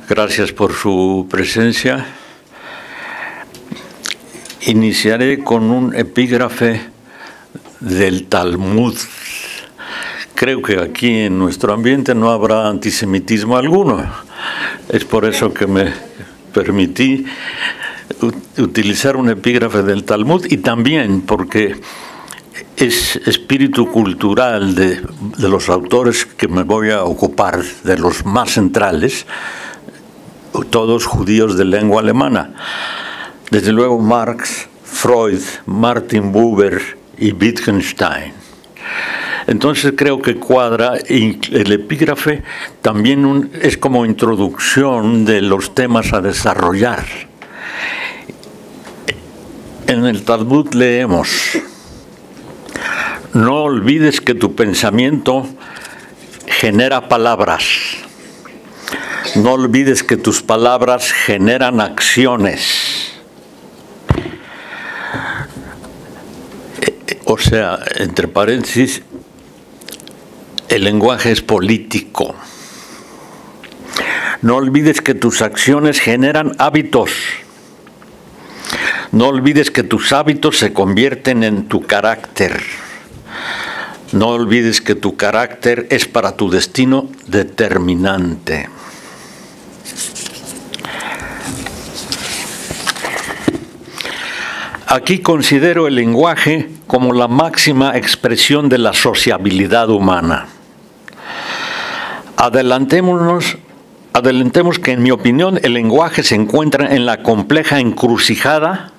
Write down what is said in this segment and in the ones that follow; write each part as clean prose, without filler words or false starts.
Gracias por su presencia. Iniciaré con un epígrafe del Talmud. Creo que aquí en nuestro ambiente no habrá antisemitismo alguno. Es por eso que me permití utilizar un epígrafe del Talmud, y también porque es espíritu cultural de los autores que me voy a ocupar, de los más centrales, todos judíos de lengua alemana. Desde luego Marx, Freud, Martin Buber y Wittgenstein. Entonces creo que cuadra, y el epígrafe también es como introducción de los temas a desarrollar. En el Talmud leemos: no olvides que tu pensamiento genera palabras. No olvides que tus palabras generan acciones. O sea, entre paréntesis, el lenguaje es político. No olvides que tus acciones generan hábitos. No olvides que tus hábitos se convierten en tu carácter. No olvides que tu carácter es para tu destino determinante. Aquí considero el lenguaje como la máxima expresión de la sociabilidad humana. Adelantemos que, en mi opinión, el lenguaje se encuentra en la compleja encrucijada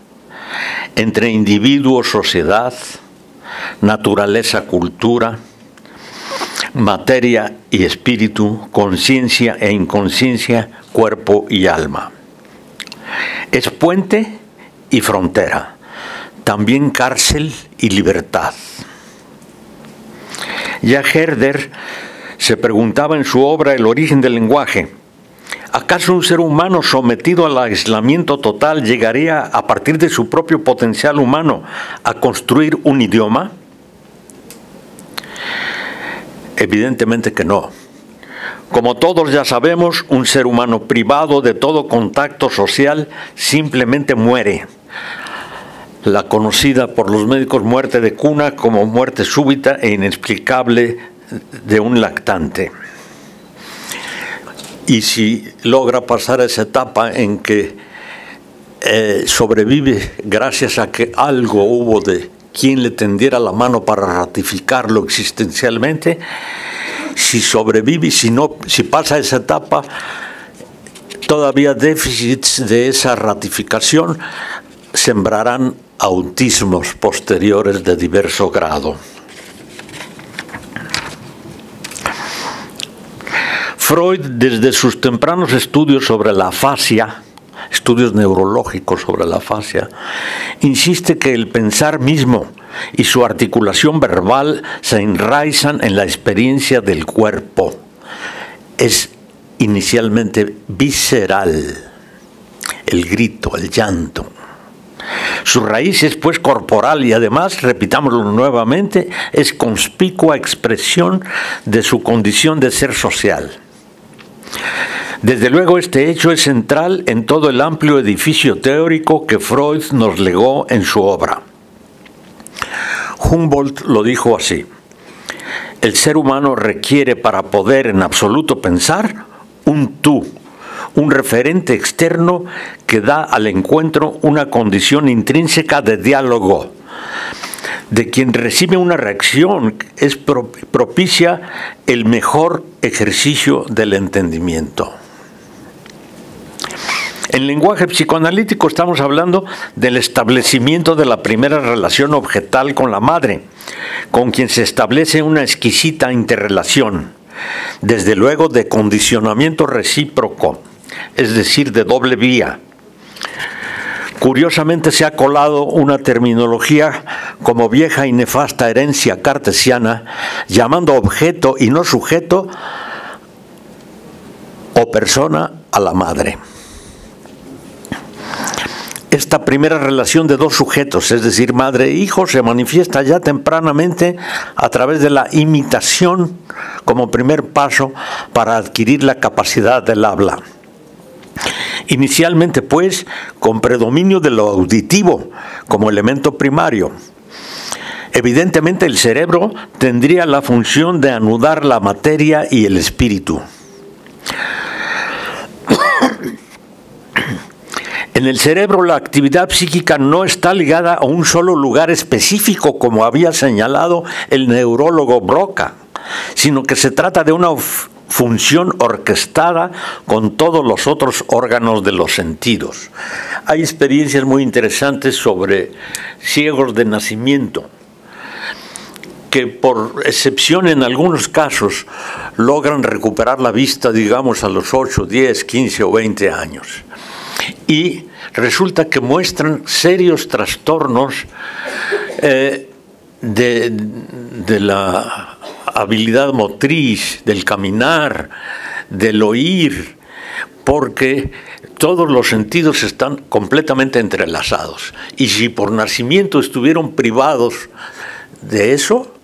entre individuo, sociedad, naturaleza, cultura, materia y espíritu, conciencia e inconsciencia, cuerpo y alma. Es puente y frontera, también cárcel y libertad. Ya Herder se preguntaba en su obra El origen del lenguaje: ¿acaso un ser humano sometido al aislamiento total llegaría, a partir de su propio potencial humano, a construir un idioma? Evidentemente que no. Como todos ya sabemos, un ser humano privado de todo contacto social simplemente muere. La conocida por los médicos muerte de cuna como muerte súbita e inexplicable de un lactante. Y si logra pasar esa etapa en que sobrevive gracias a que algo hubo de quien le tendiera la mano para ratificarlo existencialmente, si sobrevive, si pasa esa etapa, todavía déficits de esa ratificación sembrarán autismos posteriores de diverso grado. Freud, desde sus tempranos estudios sobre la afasia, estudios neurológicos sobre la afasia, insiste que el pensar mismo y su articulación verbal se enraizan en la experiencia del cuerpo. Es inicialmente visceral, el grito, el llanto. Su raíz es pues corporal y además, repitámoslo nuevamente, es conspicua expresión de su condición de ser social. Desde luego este hecho es central en todo el amplio edificio teórico que Freud nos legó en su obra. Humboldt lo dijo así: el ser humano requiere, para poder en absoluto pensar, un tú, un referente externo que da al encuentro una condición intrínseca de diálogo, de quien recibe una reacción, es propicia el mejor ejercicio del entendimiento. En lenguaje psicoanalítico estamos hablando del establecimiento de la primera relación objetal con la madre, con quien se establece una exquisita interrelación, desde luego de condicionamiento recíproco, es decir, de doble vía. Curiosamente se ha colado una terminología como vieja y nefasta herencia cartesiana, llamando objeto y no sujeto o persona a la madre. Esta primera relación de dos sujetos, es decir, madre e hijo, se manifiesta ya tempranamente a través de la imitación como primer paso para adquirir la capacidad del habla. Inicialmente, pues, con predominio de lo auditivo como elemento primario. Evidentemente, el cerebro tendría la función de anudar la materia y el espíritu. En el cerebro, la actividad psíquica no está ligada a un solo lugar específico, como había señalado el neurólogo Broca, sino que se trata de una función orquestada con todos los otros órganos de los sentidos. Hay experiencias muy interesantes sobre ciegos de nacimiento, que por excepción en algunos casos logran recuperar la vista, digamos, a los 8, 10, 15 o 20 años. Y resulta que muestran serios trastornos de la habilidad motriz, del caminar, del oír, porque todos los sentidos están completamente entrelazados. Y si por nacimiento estuvieron privados de eso,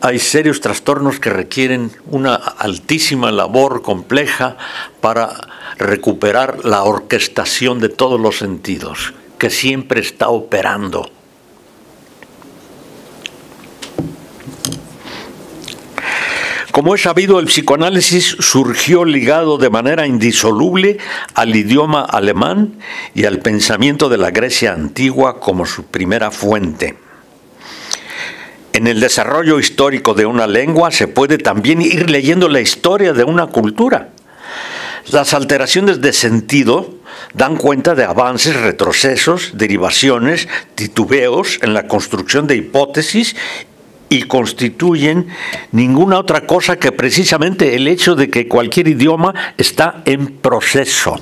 hay serios trastornos que requieren una altísima labor compleja para recuperar la orquestación de todos los sentidos, que siempre está operando. Como es sabido, el psicoanálisis surgió ligado de manera indisoluble al idioma alemán y al pensamiento de la Grecia antigua como su primera fuente. En el desarrollo histórico de una lengua se puede también ir leyendo la historia de una cultura. Las alteraciones de sentido dan cuenta de avances, retrocesos, derivaciones, titubeos en la construcción de hipótesis y constituyen ninguna otra cosa que precisamente el hecho de que cualquier idioma está en proceso.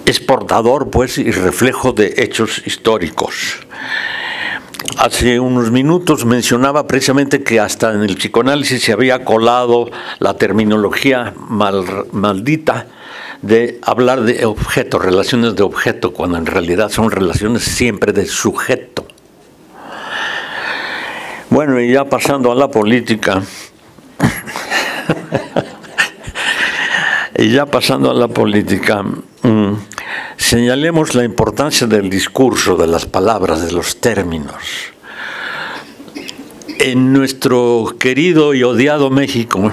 Es portador, pues, y reflejo de hechos históricos. Hace unos minutos mencionaba precisamente que hasta en el psicoanálisis se había colado la terminología maldita de hablar de objeto, relaciones de objeto, cuando en realidad son relaciones siempre de sujeto. Bueno, y ya pasando a la política, señalemos la importancia del discurso, de las palabras, de los términos. En nuestro querido y odiado México,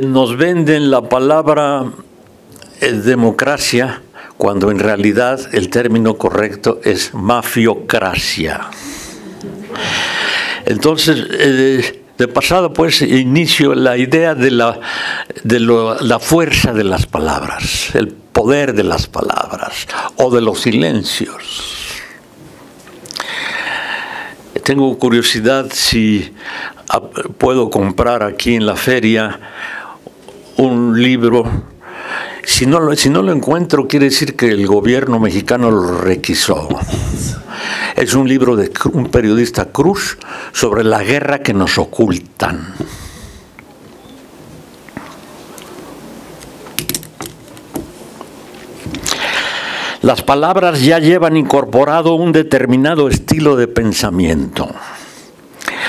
nos venden la palabra democracia, cuando en realidad el término correcto es mafiocracia. Entonces, de pasada, pues, inicio la idea de la fuerza de las palabras, el poder de las palabras o de los silencios. Tengo curiosidad si puedo comprar aquí en la feria un libro. Si no lo encuentro, quiere decir que el gobierno mexicano lo requisó. Es un libro de un periodista Cruz sobre la guerra que nos ocultan. Las palabras ya llevan incorporado un determinado estilo de pensamiento.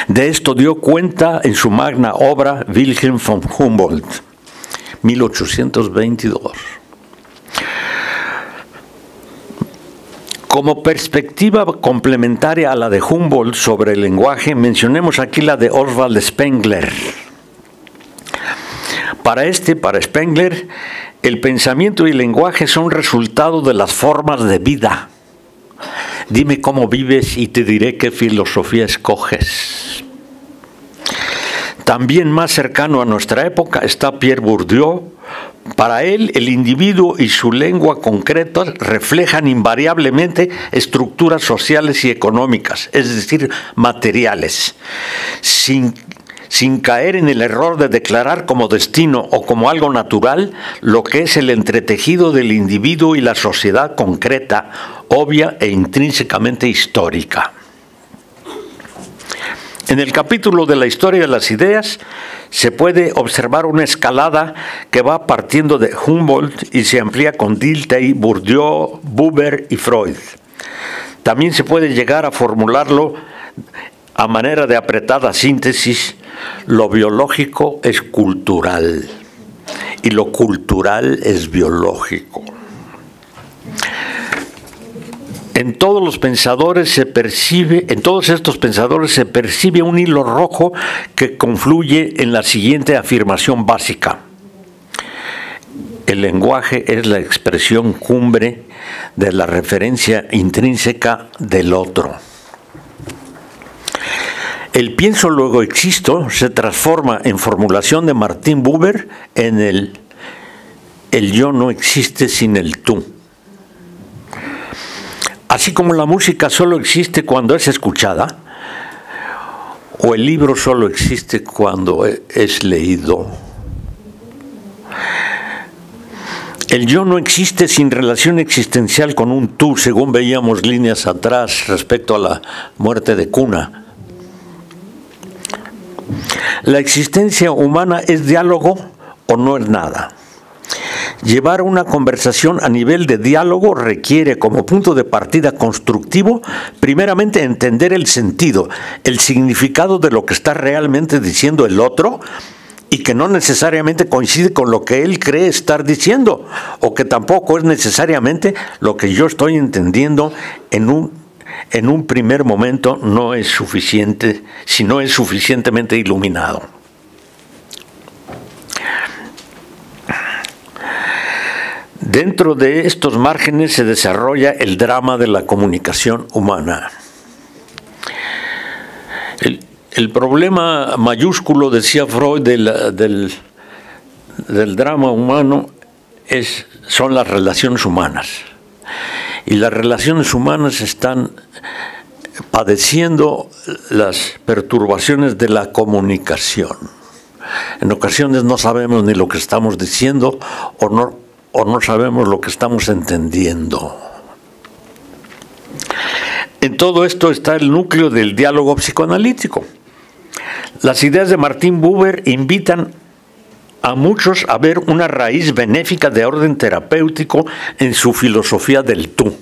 De esto dio cuenta en su magna obra Wilhelm von Humboldt, 1822. Como perspectiva complementaria a la de Humboldt sobre el lenguaje, mencionemos aquí la de Oswald Spengler. Para Spengler, el pensamiento y el lenguaje son resultado de las formas de vida. Dime cómo vives y te diré qué filosofía escoges. También más cercano a nuestra época está Pierre Bourdieu. Para él, el individuo y su lengua concreta reflejan invariablemente estructuras sociales y económicas, es decir, materiales, sin caer en el error de declarar como destino o como algo natural lo que es el entretejido del individuo y la sociedad concreta, obvia e intrínsecamente histórica. En el capítulo de la historia de las ideas se puede observar una escalada que va partiendo de Humboldt y se amplía con Dilthey, Bourdieu, Buber y Freud. También se puede llegar a formularlo a manera de apretada síntesis, lo biológico es cultural y lo cultural es biológico. En todos estos pensadores se percibe un hilo rojo que confluye en la siguiente afirmación básica: el lenguaje es la expresión cumbre de la referencia intrínseca del otro. El pienso luego existo se transforma en formulación de Martin Buber en el yo no existe sin el tú. Así como la música solo existe cuando es escuchada, o el libro solo existe cuando es leído. El yo no existe sin relación existencial con un tú, según veíamos líneas atrás respecto a la muerte de Cuna. La existencia humana es diálogo o no es nada. Llevar una conversación a nivel de diálogo requiere como punto de partida constructivo, primeramente entender el sentido, el significado de lo que está realmente diciendo el otro y que no necesariamente coincide con lo que él cree estar diciendo, o que tampoco es necesariamente lo que yo estoy entendiendo en un primer momento no es suficiente, si no es suficientemente iluminado. Dentro de estos márgenes se desarrolla el drama de la comunicación humana. El problema mayúsculo, decía Freud, del drama humano son las relaciones humanas. Y las relaciones humanas están padeciendo las perturbaciones de la comunicación. En ocasiones no sabemos ni lo que estamos diciendo o no sabemos lo que estamos entendiendo. En todo esto está el núcleo del diálogo psicoanalítico. Las ideas de Martin Buber invitan a muchos a ver una raíz benéfica de orden terapéutico en su filosofía del tú.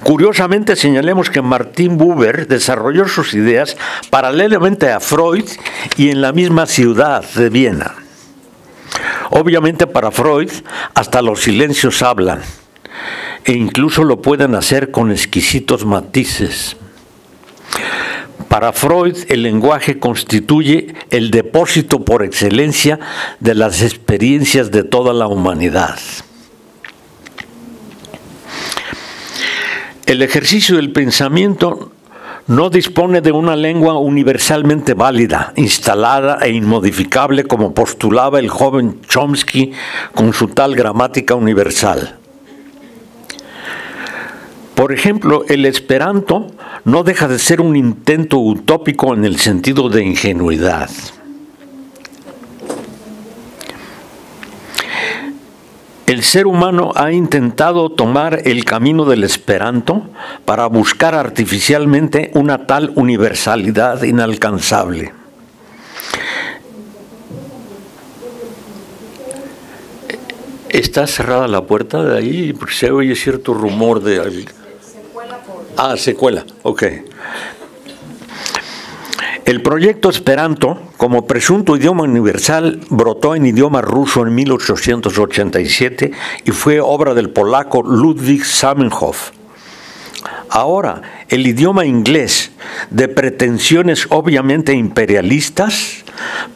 Curiosamente, señalemos que Martin Buber desarrolló sus ideas paralelamente a Freud y en la misma ciudad de Viena. Obviamente para Freud hasta los silencios hablan, e incluso lo pueden hacer con exquisitos matices. Para Freud el lenguaje constituye el depósito por excelencia de las experiencias de toda la humanidad. El ejercicio del pensamiento no dispone de una lengua universalmente válida, instalada e inmodificable como postulaba el joven Chomsky con su tal gramática universal. Por ejemplo, el esperanto no deja de ser un intento utópico en el sentido de ingenuidad. El ser humano ha intentado tomar el camino del esperanto para buscar artificialmente una tal universalidad inalcanzable. ¿Está cerrada la puerta de ahí? Porque se oye cierto rumor de... Se cuela, ok. El proyecto Esperanto, como presunto idioma universal, brotó en idioma ruso en 1887 y fue obra del polaco Ludwig Zamenhof. Ahora, el idioma inglés, de pretensiones obviamente imperialistas,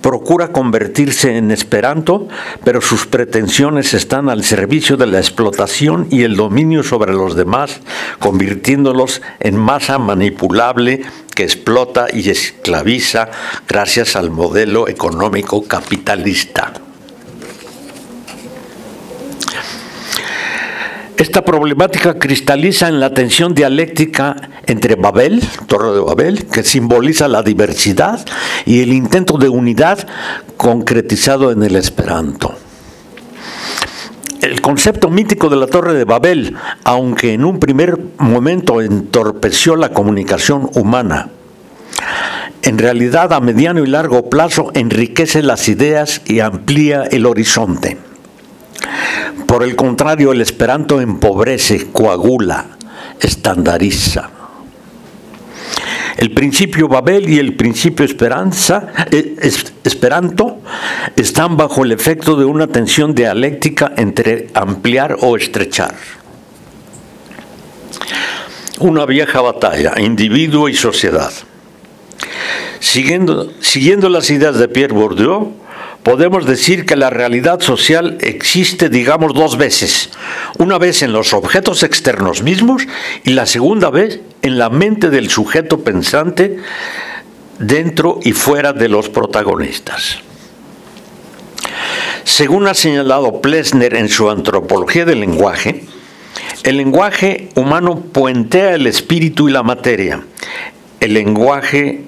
procura convertirse en esperanto, pero sus pretensiones están al servicio de la explotación y el dominio sobre los demás, convirtiéndolos en masa manipulable que explota y esclaviza gracias al modelo económico capitalista. Esta problemática cristaliza en la tensión dialéctica entre Babel, Torre de Babel, que simboliza la diversidad, y el intento de unidad concretizado en el esperanto. El concepto mítico de la Torre de Babel, aunque en un primer momento entorpeció la comunicación humana, en realidad a mediano y largo plazo enriquece las ideas y amplía el horizonte. Por el contrario, el esperanto empobrece, coagula, estandariza. El principio Babel y el principio Esperanto están bajo el efecto de una tensión dialéctica entre ampliar o estrechar. Una vieja batalla, individuo y sociedad. Siguiendo las ideas de Pierre Bourdieu, podemos decir que la realidad social existe, digamos, dos veces. Una vez en los objetos externos mismos y la segunda vez en la mente del sujeto pensante dentro y fuera de los protagonistas. Según ha señalado Plessner en su Antropología del lenguaje, el lenguaje humano puentea el espíritu y la materia. El lenguaje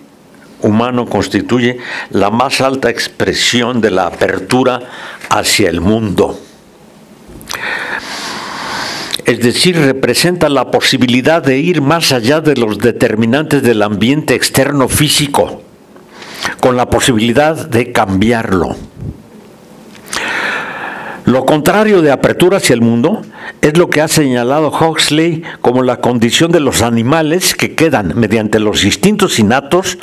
humano constituye la más alta expresión de la apertura hacia el mundo. Es decir, representa la posibilidad de ir más allá de los determinantes del ambiente externo físico, con la posibilidad de cambiarlo. Lo contrario de apertura hacia el mundo es lo que ha señalado Huxley como la condición de los animales que quedan, mediante los instintos innatos,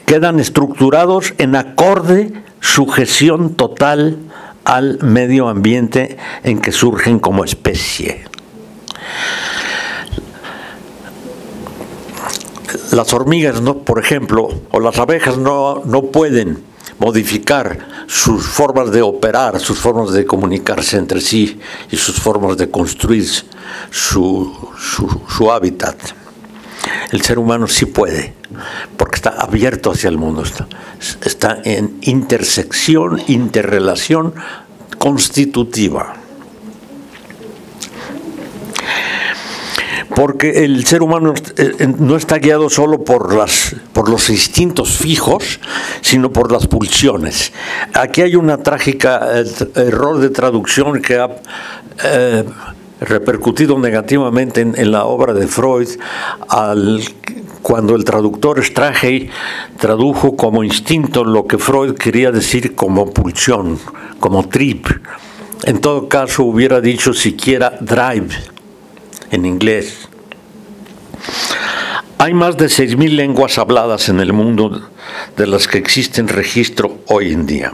quedan estructurados en acorde, sujeción total al medio ambiente en que surgen como especie. Las hormigas, por ejemplo, o las abejas no pueden modificar sus formas de operar, sus formas de comunicarse entre sí y sus formas de construir su hábitat. El ser humano sí puede, porque está abierto hacia el mundo, está en intersección, interrelación constitutiva. Porque el ser humano no está guiado solo por los instintos fijos, sino por las pulsiones. Aquí hay una trágica error de traducción que ha repercutido negativamente en la obra de Freud, cuando el traductor Strachey tradujo como instinto lo que Freud quería decir como pulsión, como trip. En todo caso hubiera dicho siquiera drive en inglés. Hay más de 6.000 lenguas habladas en el mundo de las que existen registro hoy en día.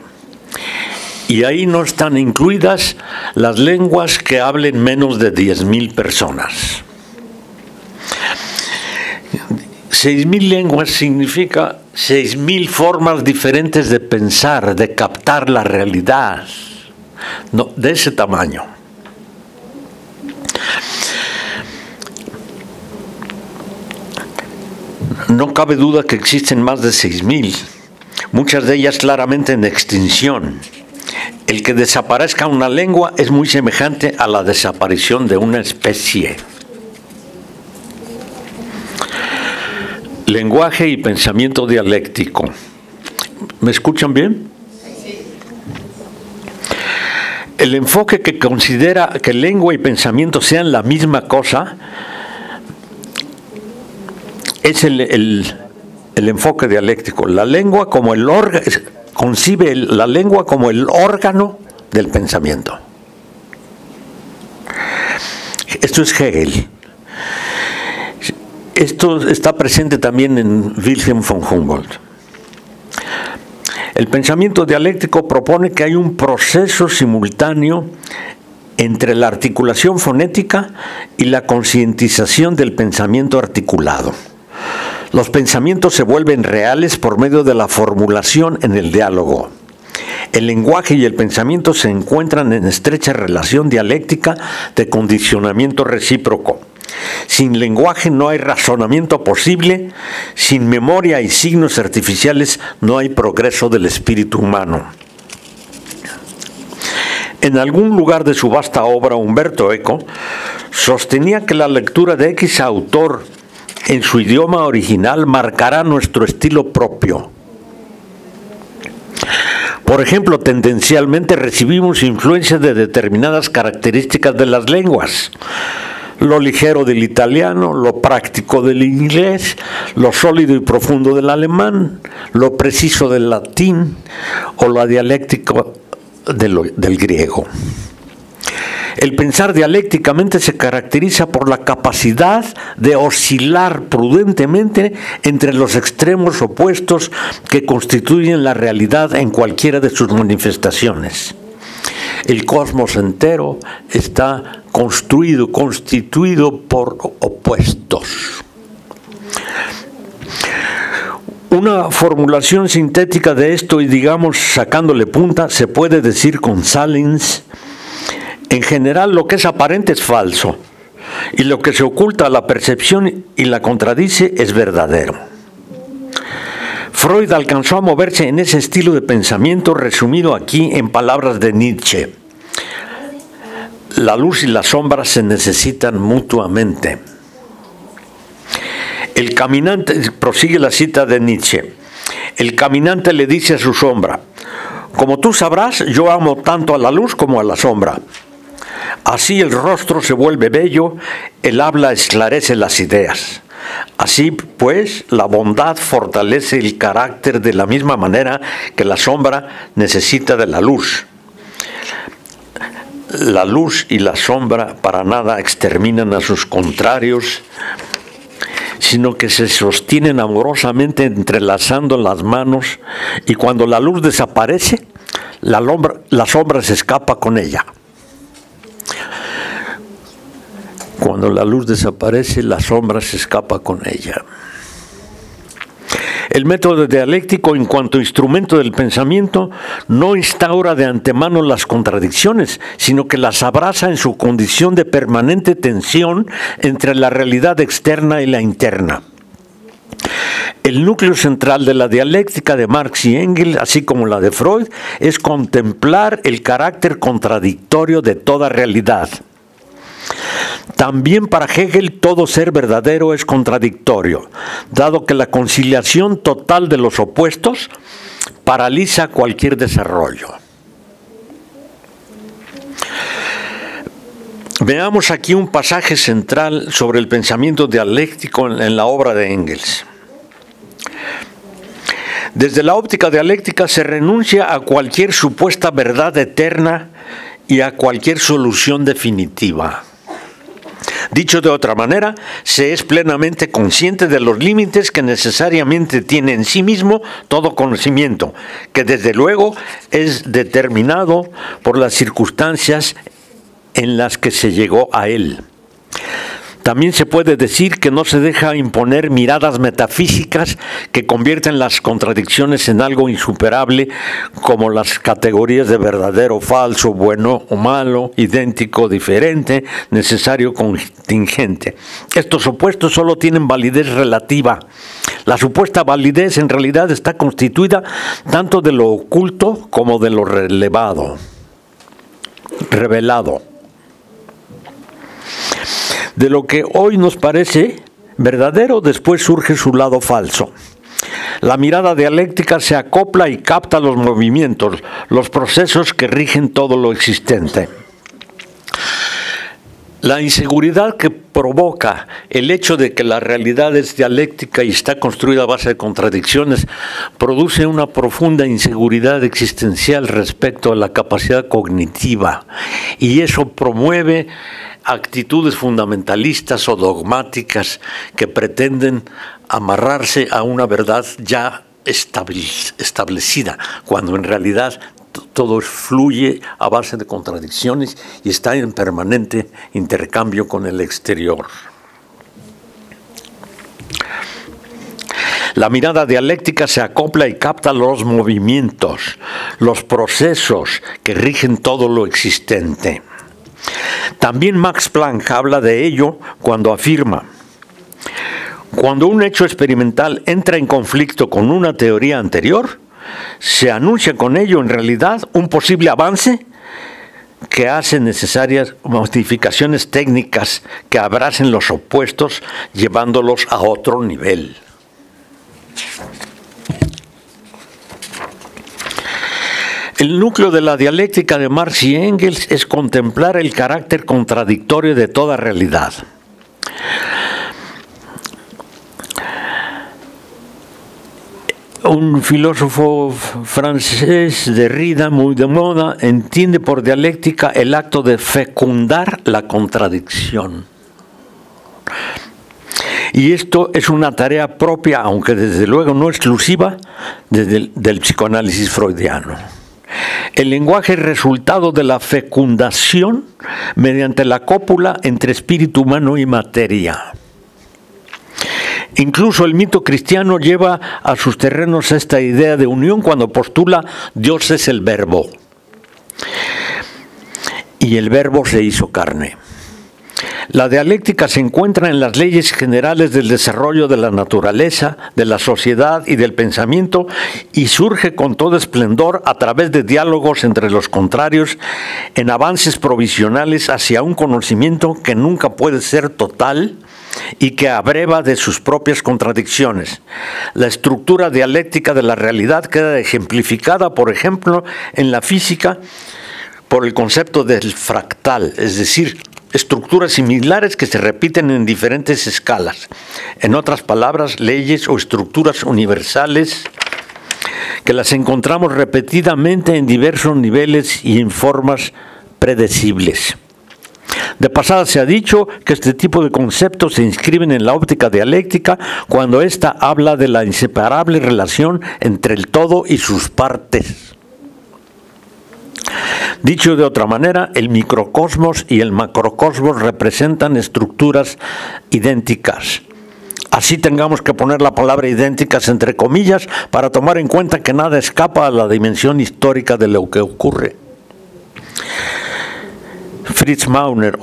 Y ahí no están incluidas las lenguas que hablen menos de 10.000 personas. 6.000 lenguas significa 6.000 formas diferentes de pensar, de captar la realidad, no, de ese tamaño. No cabe duda que existen más de 6.000, muchas de ellas claramente en extinción. El que desaparezca una lengua es muy semejante a la desaparición de una especie. Lenguaje y pensamiento dialéctico. ¿Me escuchan bien? Sí. El enfoque que considera que lengua y pensamiento sean la misma cosa es el enfoque dialéctico. La lengua como el órgano, concibe la lengua como el órgano del pensamiento. Esto es Hegel. Esto está presente también en Wilhelm von Humboldt. El pensamiento dialéctico propone que hay un proceso simultáneo entre la articulación fonética y la concientización del pensamiento articulado. Los pensamientos se vuelven reales por medio de la formulación en el diálogo. El lenguaje y el pensamiento se encuentran en estrecha relación dialéctica de condicionamiento recíproco. Sin lenguaje no hay razonamiento posible, sin memoria y signos artificiales no hay progreso del espíritu humano. En algún lugar de su vasta obra, Umberto Eco sostenía que la lectura de X autor en su idioma original marcará nuestro estilo propio. Por ejemplo, tendencialmente recibimos influencia de determinadas características de las lenguas. Lo ligero del italiano, lo práctico del inglés, lo sólido y profundo del alemán, lo preciso del latín o lo dialéctico del griego. El pensar dialécticamente se caracteriza por la capacidad de oscilar prudentemente entre los extremos opuestos que constituyen la realidad en cualquiera de sus manifestaciones. El cosmos entero está constituido por opuestos. Una formulación sintética de esto, y digamos sacándole punta, se puede decir con Salins: en general lo que es aparente es falso, y lo que se oculta a la percepción y la contradice es verdadero. Freud alcanzó a moverse en ese estilo de pensamiento resumido aquí en palabras de Nietzsche: la luz y la sombra se necesitan mutuamente. El caminante, prosigue la cita de Nietzsche, el caminante le dice a su sombra: como tú sabrás, yo amo tanto a la luz como a la sombra. Así el rostro se vuelve bello, el habla esclarece las ideas. Así pues, la bondad fortalece el carácter de la misma manera que la sombra necesita de la luz. La luz y la sombra para nada exterminan a sus contrarios, sino que se sostienen amorosamente entrelazando las manos, y cuando la luz desaparece, la sombra se escapa con ella. Cuando la luz desaparece, la sombra se escapa con ella. El método dialéctico, en cuanto instrumento del pensamiento, no instaura de antemano las contradicciones, sino que las abraza en su condición de permanente tensión entre la realidad externa y la interna. El núcleo central de la dialéctica de Marx y Engels, así como la de Freud, es contemplar el carácter contradictorio de toda realidad. También para Hegel todo ser verdadero es contradictorio, dado que la conciliación total de los opuestos paraliza cualquier desarrollo. Veamos aquí un pasaje central sobre el pensamiento dialéctico en la obra de Engels. Desde la óptica dialéctica se renuncia a cualquier supuesta verdad eterna y a cualquier solución definitiva. Dicho de otra manera, se es plenamente consciente de los límites que necesariamente tiene en sí mismo todo conocimiento, que desde luego es determinado por las circunstancias en las que se llegó a él. También se puede decir que no se deja imponer miradas metafísicas que convierten las contradicciones en algo insuperable, como las categorías de verdadero, falso, bueno o malo, idéntico, diferente, necesario, contingente. Estos opuestos solo tienen validez relativa. La supuesta validez en realidad está constituida tanto de lo oculto como de lo revelado. De lo que hoy nos parece verdadero, después surge su lado falso. La mirada dialéctica se acopla y capta los movimientos, los procesos que rigen todo lo existente. La inseguridad que provoca el hecho de que la realidad es dialéctica y está construida a base de contradicciones produce una profunda inseguridad existencial respecto a la capacidad cognitiva, y eso promueve actitudes fundamentalistas o dogmáticas que pretenden amarrarse a una verdad ya establecida, cuando en realidad todo fluye a base de contradicciones y está en permanente intercambio con el exterior. La mirada dialéctica se acopla y capta los movimientos, los procesos que rigen todo lo existente. También Max Planck habla de ello cuando afirma: cuando un hecho experimental entra en conflicto con una teoría anterior, se anuncia con ello en realidad un posible avance que hace necesarias modificaciones técnicas que abracen los opuestos, llevándolos a otro nivel. El núcleo de la dialéctica de Marx y Engels es contemplar el carácter contradictorio de toda realidad. Un filósofo francés, Derrida, muy de moda, entiende por dialéctica el acto de fecundar la contradicción. Y esto es una tarea propia, aunque desde luego no exclusiva, del psicoanálisis freudiano. El lenguaje es resultado de la fecundación mediante la cópula entre espíritu humano y materia. Incluso el mito cristiano lleva a sus terrenos esta idea de unión cuando postula Dios es el verbo. Y el verbo se hizo carne. La dialéctica se encuentra en las leyes generales del desarrollo de la naturaleza, de la sociedad y del pensamiento y surge con todo esplendor a través de diálogos entre los contrarios en avances provisionales hacia un conocimiento que nunca puede ser total y que abreva de sus propias contradicciones. La estructura dialéctica de la realidad queda ejemplificada, por ejemplo, en la física por el concepto del fractal, es decir, estructuras similares que se repiten en diferentes escalas. En otras palabras, leyes o estructuras universales que las encontramos repetidamente en diversos niveles y en formas predecibles. De pasada se ha dicho que este tipo de conceptos se inscriben en la óptica dialéctica cuando ésta habla de la inseparable relación entre el todo y sus partes. Dicho de otra manera, el microcosmos y el macrocosmos representan estructuras idénticas. Así tengamos que poner la palabra idénticas entre comillas para tomar en cuenta que nada escapa a la dimensión histórica de lo que ocurre. Fritz Mauner,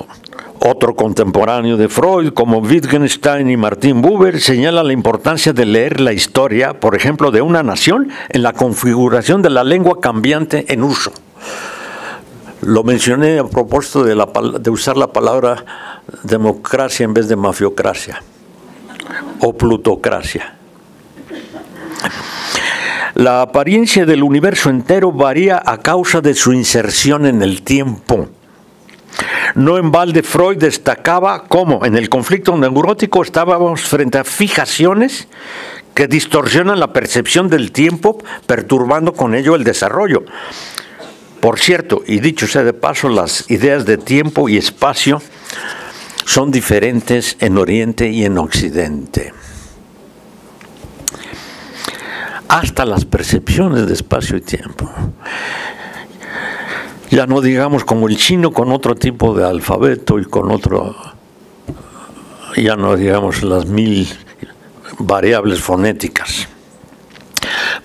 otro contemporáneo de Freud, como Wittgenstein y Martin Buber, señala la importancia de leer la historia, por ejemplo, de una nación en la configuración de la lengua cambiante en uso. Lo mencioné a propósito de usar la palabra democracia en vez de mafiocracia o plutocracia. La apariencia del universo entero varía a causa de su inserción en el tiempo. No en balde Freud destacaba cómo en el conflicto neurótico estábamos frente a fijaciones que distorsionan la percepción del tiempo, perturbando con ello el desarrollo. Por cierto, y dicho sea de paso, las ideas de tiempo y espacio son diferentes en Oriente y en Occidente. Hasta las percepciones de espacio y tiempo. Ya no digamos como el chino con otro tipo de alfabeto y con otro, ya no digamos las 1000 variables fonéticas.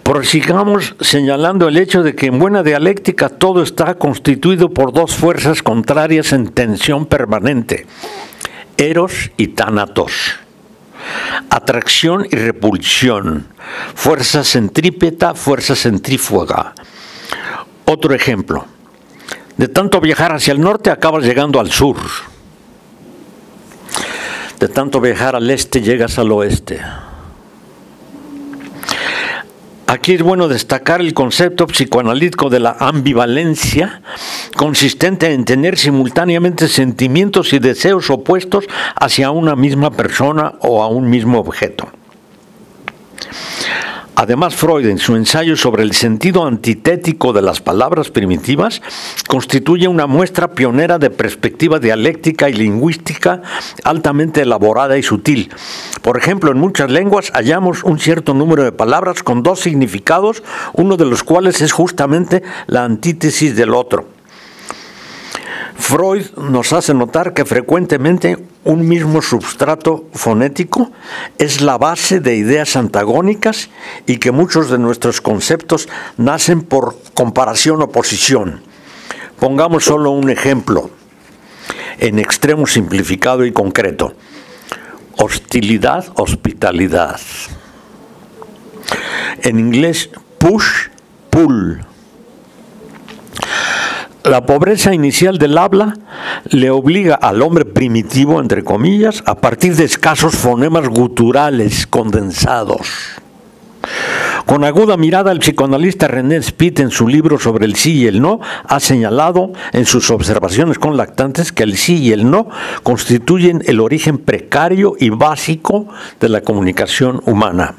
Prosigamos señalando el hecho de que en buena dialéctica todo está constituido por dos fuerzas contrarias en tensión permanente, eros y tánatos, atracción y repulsión, fuerza centrípeta, fuerza centrífuga. Otro ejemplo, de tanto viajar hacia el norte acabas llegando al sur, de tanto viajar al este llegas al oeste. Aquí es bueno destacar el concepto psicoanalítico de la ambivalencia, consistente en tener simultáneamente sentimientos y deseos opuestos hacia una misma persona o a un mismo objeto. Además, Freud, en su ensayo sobre el sentido antitético de las palabras primitivas, constituye una muestra pionera de perspectiva dialéctica y lingüística altamente elaborada y sutil. Por ejemplo, en muchas lenguas hallamos un cierto número de palabras con dos significados, uno de los cuales es justamente la antítesis del otro. Freud nos hace notar que frecuentemente un mismo substrato fonético es la base de ideas antagónicas y que muchos de nuestros conceptos nacen por comparación o oposición. Pongamos solo un ejemplo, en extremo simplificado y concreto. Hostilidad, hospitalidad. En inglés, push, pull. La pobreza inicial del habla le obliga al hombre primitivo, entre comillas, a partir de escasos fonemas guturales condensados. Con aguda mirada, el psicoanalista René Spitz, en su libro sobre el sí y el no, ha señalado en sus observaciones conlactantes que el sí y el no constituyen el origen precario y básico de la comunicación humana.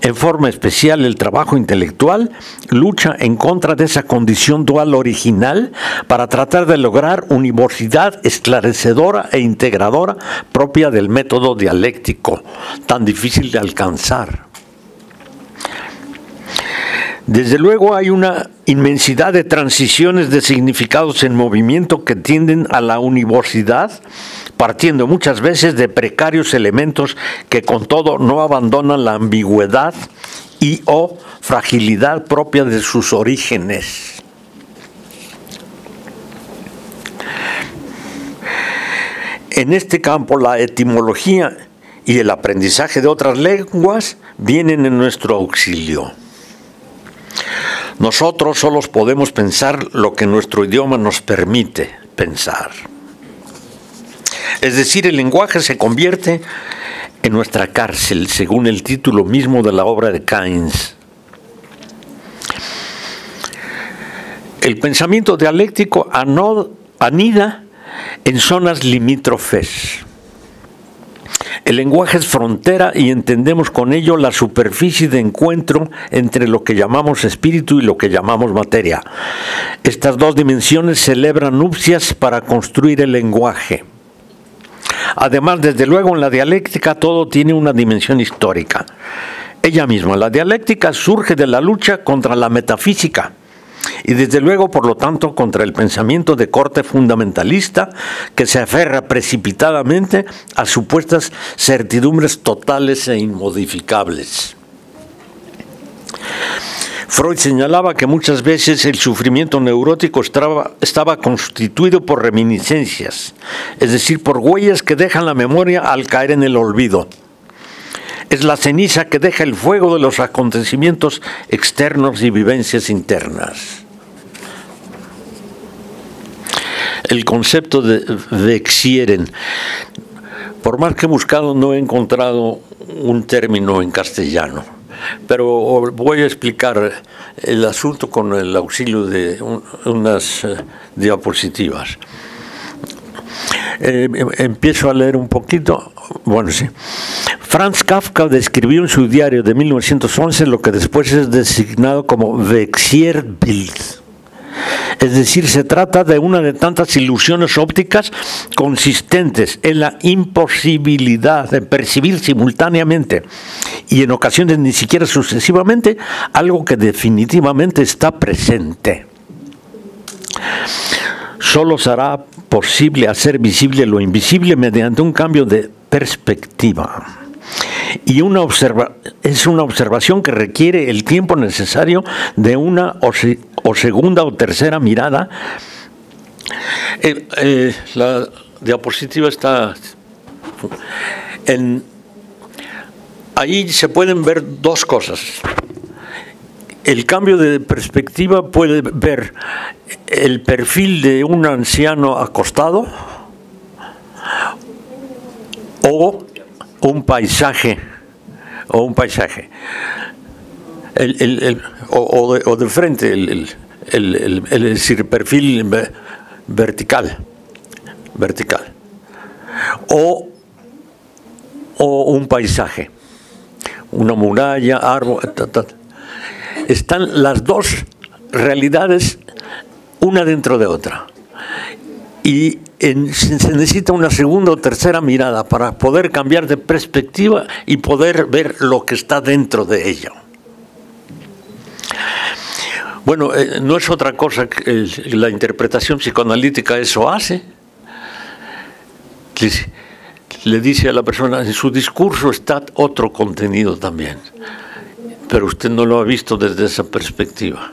En forma especial, el trabajo intelectual lucha en contra de esa condición dual original para tratar de lograr univocidad esclarecedora e integradora propia del método dialéctico, tan difícil de alcanzar. Desde luego hay una inmensidad de transiciones de significados en movimiento que tienden a la univocidad, partiendo muchas veces de precarios elementos que con todo no abandonan la ambigüedad y o fragilidad propia de sus orígenes. En este campo, la etimología y el aprendizaje de otras lenguas vienen en nuestro auxilio. Nosotros solo podemos pensar lo que nuestro idioma nos permite pensar. Es decir, el lenguaje se convierte en nuestra cárcel, según el título mismo de la obra de Keynes. El pensamiento dialéctico anida en zonas limítrofes. El lenguaje es frontera y entendemos con ello la superficie de encuentro entre lo que llamamos espíritu y lo que llamamos materia. Estas dos dimensiones celebran nupcias para construir el lenguaje. Además, desde luego, en la dialéctica todo tiene una dimensión histórica. Ella misma, la dialéctica, surge de la lucha contra la metafísica y desde luego, por lo tanto, contra el pensamiento de corte fundamentalista que se aferra precipitadamente a supuestas certidumbres totales e inmodificables. Freud señalaba que muchas veces el sufrimiento neurótico estaba constituido por reminiscencias, es decir, por huellas que dejan la memoria al caer en el olvido. Es la ceniza que deja el fuego de los acontecimientos externos y vivencias internas. El concepto de Vexieren, por más que he buscado, no he encontrado un término en castellano, pero voy a explicar el asunto con el auxilio de unas diapositivas. Empiezo a leer un poquito. Bueno, sí. Franz Kafka describió en su diario de 1911 lo que después es designado como Vexierbild. Es decir, se trata de una de tantas ilusiones ópticas consistentes en la imposibilidad de percibir simultáneamente y en ocasiones ni siquiera sucesivamente algo que definitivamente está presente. Solo será posible hacer visible lo invisible mediante un cambio de perspectiva. Y es una observación que requiere el tiempo necesario de una o segunda o tercera mirada. La diapositiva está ahí se pueden ver dos cosas. El cambio de perspectiva puede ver el perfil de un anciano acostado o un paisaje, o de frente, es decir, perfil vertical, o un paisaje, una muralla, árbol, Están las dos realidades una dentro de otra. Y se necesita una segunda o tercera mirada para poder cambiar de perspectiva y poder ver lo que está dentro de ello. Bueno, no es otra cosa que la interpretación psicoanalítica eso hace. Le dice a la persona, en su discurso está otro contenido también, pero usted no lo ha visto desde esa perspectiva.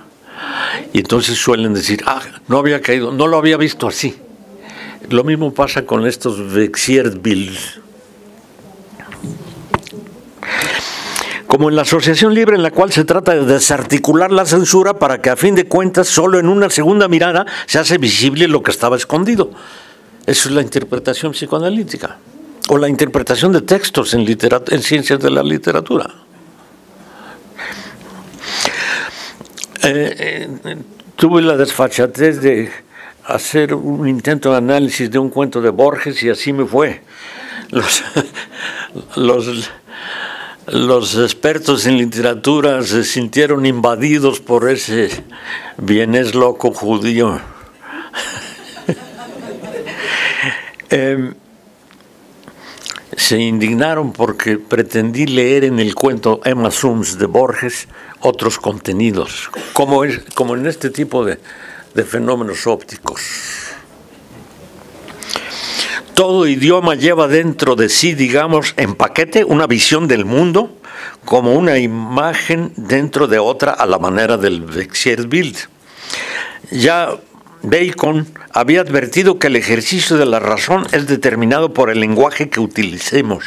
Y entonces suelen decir, no había caído, no lo había visto así. Lo mismo pasa con estos Vexierbilds. Como en la asociación libre, en la cual se trata de desarticular la censura para que a fin de cuentas solo en una segunda mirada se hace visible lo que estaba escondido. Eso es la interpretación psicoanalítica o la interpretación de textos en ciencias de la literatura. Tuve la desfachatez de hacer un intento de análisis de un cuento de Borges y así me fue. los expertos en literatura se sintieron invadidos por ese vienés loco judío. Se indignaron porque pretendí leer en el cuento Emma Sums de Borges otros contenidos, como en este tipo de fenómenos ópticos. Todo idioma lleva dentro de sí, digamos, en paquete, una visión del mundo como una imagen dentro de otra a la manera del Wechselbild. Ya Bacon había advertido que el ejercicio de la razón es determinado por el lenguaje que utilicemos.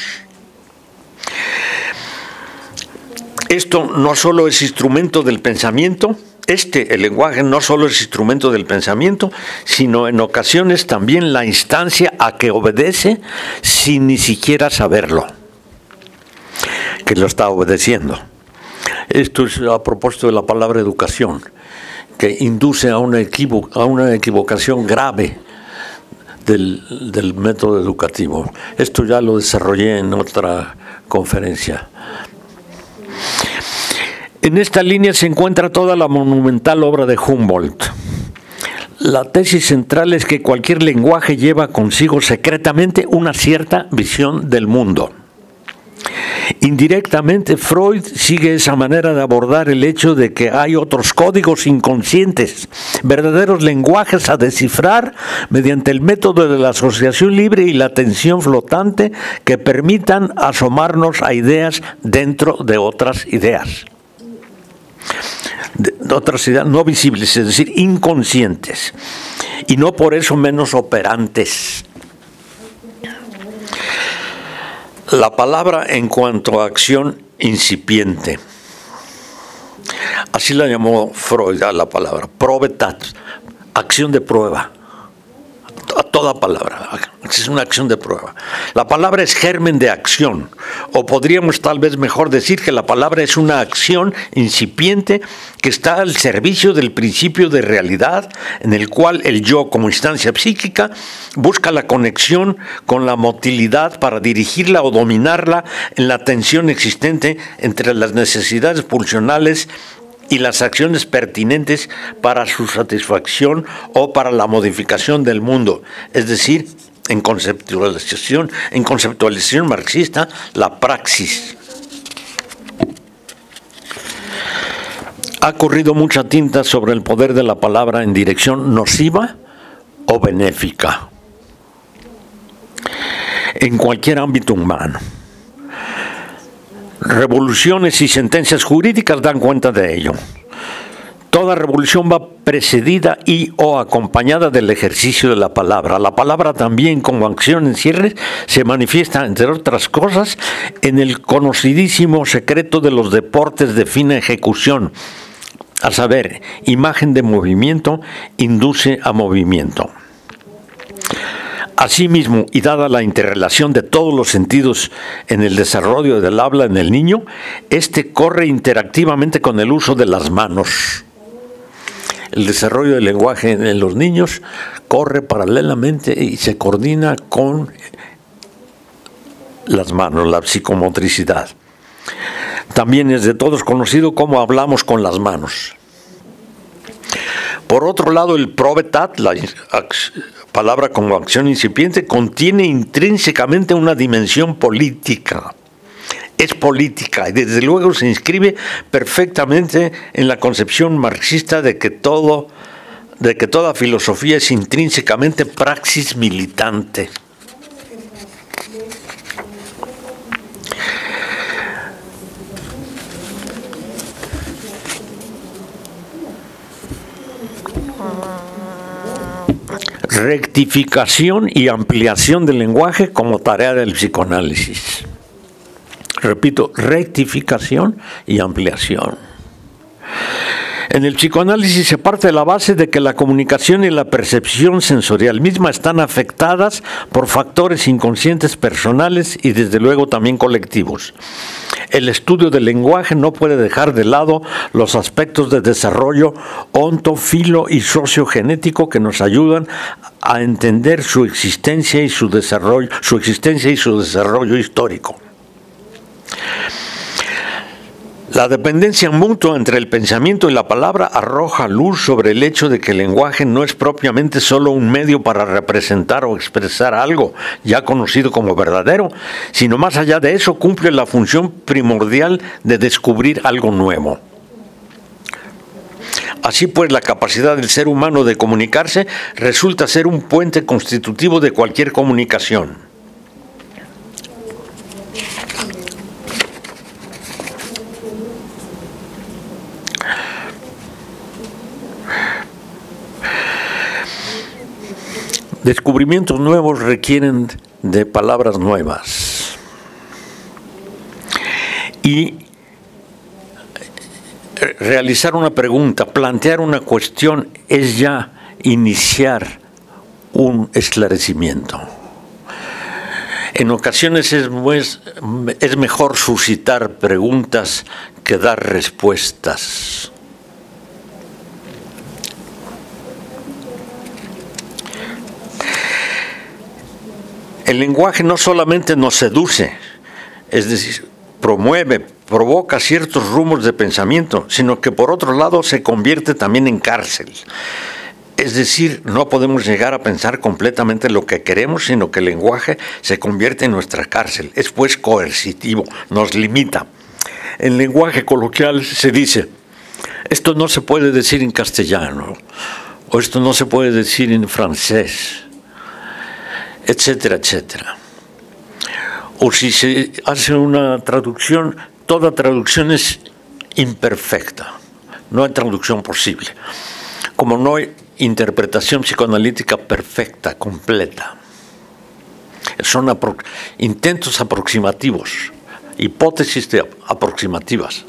Esto no solo es instrumento del pensamiento, el lenguaje no solo es instrumento del pensamiento, sino en ocasiones también la instancia a que obedece sin ni siquiera saberlo, que lo está obedeciendo. Esto es a propósito de la palabra educación, que induce a una equivocación grave del método educativo. Esto ya lo desarrollé en otra conferencia. En esta línea se encuentra toda la monumental obra de Humboldt. La tesis central es que cualquier lenguaje lleva consigo secretamente una cierta visión del mundo. Indirectamente, Freud sigue esa manera de abordar el hecho de que hay otros códigos inconscientes, verdaderos lenguajes a descifrar mediante el método de la asociación libre y la atención flotante que permitan asomarnos a ideas dentro de otras ideas. De otras ideas no visibles, es decir, inconscientes, y no por eso menos operantes. La palabra en cuanto a acción incipiente, así la llamó Freud a la palabra, probetat, acción de prueba. A toda palabra, es una acción de prueba. La palabra es germen de acción, o podríamos tal vez mejor decir que la palabra es una acción incipiente que está al servicio del principio de realidad, en el cual el yo como instancia psíquica busca la conexión con la motilidad para dirigirla o dominarla en la tensión existente entre las necesidades pulsionales y las acciones pertinentes para su satisfacción o para la modificación del mundo, es decir, en conceptualización marxista, la praxis. Ha corrido mucha tinta sobre el poder de la palabra en dirección nociva o benéfica, en cualquier ámbito humano. Revoluciones y sentencias jurídicas dan cuenta de ello. Toda revolución va precedida y o acompañada del ejercicio de la palabra. La palabra también, como acción en cierre, se manifiesta, entre otras cosas, en el conocidísimo secreto de los deportes de fina ejecución, a saber, imagen de movimiento induce a movimiento. Asimismo, y dada la interrelación de todos los sentidos en el desarrollo del habla en el niño, este corre interactivamente con el uso de las manos. El desarrollo del lenguaje en los niños corre paralelamente y se coordina con las manos, la psicomotricidad. También es de todos conocido cómo hablamos con las manos. Por otro lado, el probetat, la palabra como acción incipiente, contiene intrínsecamente una dimensión política. Es política y desde luego se inscribe perfectamente en la concepción marxista de que toda filosofía es intrínsecamente praxis militante. Rectificación y ampliación del lenguaje como tarea del psicoanálisis. Repito, rectificación y ampliación. En el psicoanálisis se parte de la base de que la comunicación y la percepción sensorial misma están afectadas por factores inconscientes personales y desde luego también colectivos. El estudio del lenguaje no puede dejar de lado los aspectos de desarrollo onto, filo y sociogenético que nos ayudan a entender su existencia y su desarrollo histórico. La dependencia mutua entre el pensamiento y la palabra arroja luz sobre el hecho de que el lenguaje no es propiamente solo un medio para representar o expresar algo ya conocido como verdadero, sino más allá de eso cumple la función primordial de descubrir algo nuevo. Así pues, la capacidad del ser humano de comunicarse resulta ser un puente constitutivo de cualquier comunicación. Descubrimientos nuevos requieren de palabras nuevas. Y realizar una pregunta, plantear una cuestión, es ya iniciar un esclarecimiento. En ocasiones es mejor suscitar preguntas que dar respuestas. El lenguaje no solamente nos seduce, es decir, provoca ciertos rumos de pensamiento, sino que por otro lado se convierte también en cárcel. Es decir, no podemos llegar a pensar completamente lo que queremos, sino que el lenguaje se convierte en nuestra cárcel. Es pues coercitivo, nos limita. En lenguaje coloquial se dice, esto no se puede decir en castellano, o esto no se puede decir en francés, etcétera, etcétera. O si se hace una traducción, toda traducción es imperfecta, no hay traducción posible, como no hay interpretación psicoanalítica perfecta, completa. Son intentos aproximativos, hipótesis aproximativas.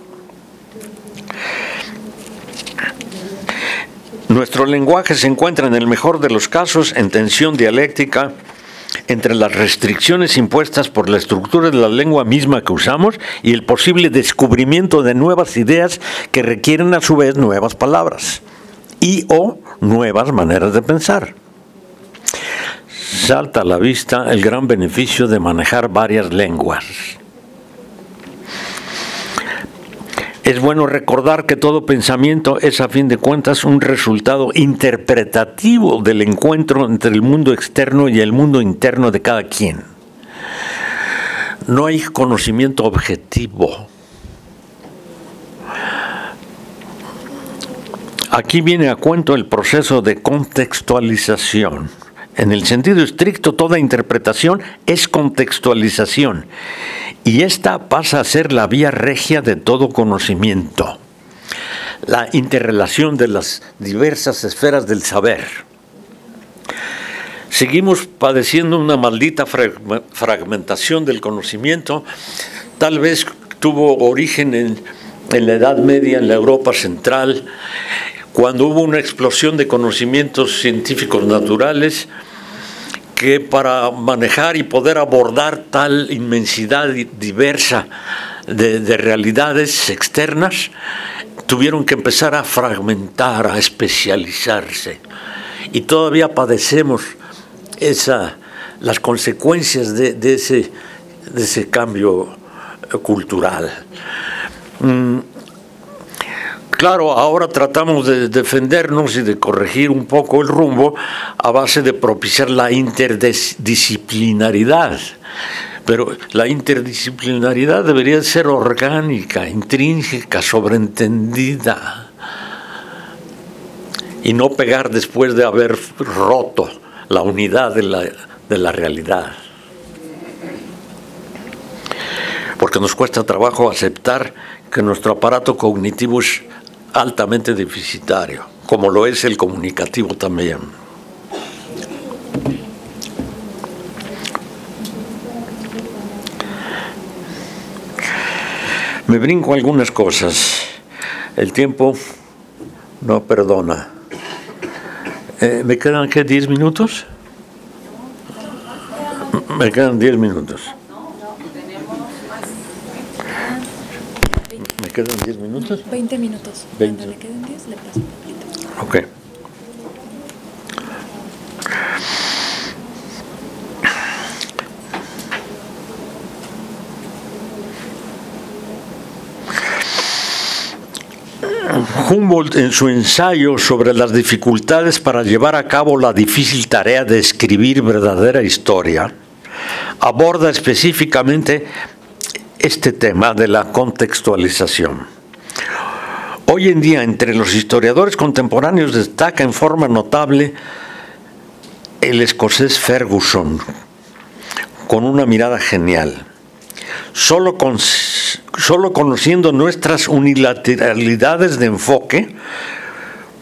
Nuestro lenguaje se encuentra en el mejor de los casos en tensión dialéctica entre las restricciones impuestas por la estructura de la lengua misma que usamos y el posible descubrimiento de nuevas ideas que requieren a su vez nuevas palabras y o nuevas maneras de pensar. Salta a la vista el gran beneficio de manejar varias lenguas. Es bueno recordar que todo pensamiento es, a fin de cuentas, un resultado interpretativo del encuentro entre el mundo externo y el mundo interno de cada quien. No hay conocimiento objetivo. Aquí viene a cuento el proceso de contextualización. En el sentido estricto, toda interpretación es contextualización, y esta pasa a ser la vía regia de todo conocimiento, la interrelación de las diversas esferas del saber. Seguimos padeciendo una maldita fragmentación del conocimiento, tal vez tuvo origen en la Edad Media, en la Europa central, cuando hubo una explosión de conocimientos científicos naturales que para manejar y poder abordar tal inmensidad diversa de realidades externas, tuvieron que empezar a fragmentar, a especializarse. Y todavía padecemos las consecuencias de ese cambio cultural. Claro, ahora tratamos de defendernos y de corregir un poco el rumbo a base de propiciar la interdisciplinaridad. Pero la interdisciplinaridad debería ser orgánica, intrínseca, sobreentendida, y no pegar después de haber roto la unidad de la realidad. Porque nos cuesta trabajo aceptar que nuestro aparato cognitivo es altamente deficitario, como lo es el comunicativo también. Me brinco algunas cosas. El tiempo no perdona. ¿Me quedan qué? ¿10 minutos? Me quedan 10 minutos. ¿Me quedan 10 minutos? 20 minutos. 20. Cuando le queden 10, le paso un poquito. Ok. Humboldt, en su ensayo sobre las dificultades para llevar a cabo la difícil tarea de escribir verdadera historia, aborda específicamente este tema de la contextualización. Hoy en día, entre los historiadores contemporáneos destaca en forma notable el escocés Ferguson, con una mirada genial. Solo conociendo nuestras unilateralidades de enfoque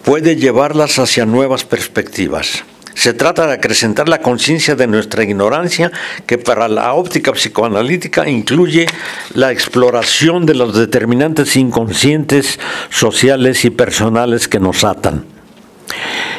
puede llevarlas hacia nuevas perspectivas. Se trata de acrecentar la conciencia de nuestra ignorancia, que para la óptica psicoanalítica incluye la exploración de los determinantes inconscientes, sociales y personales que nos atan.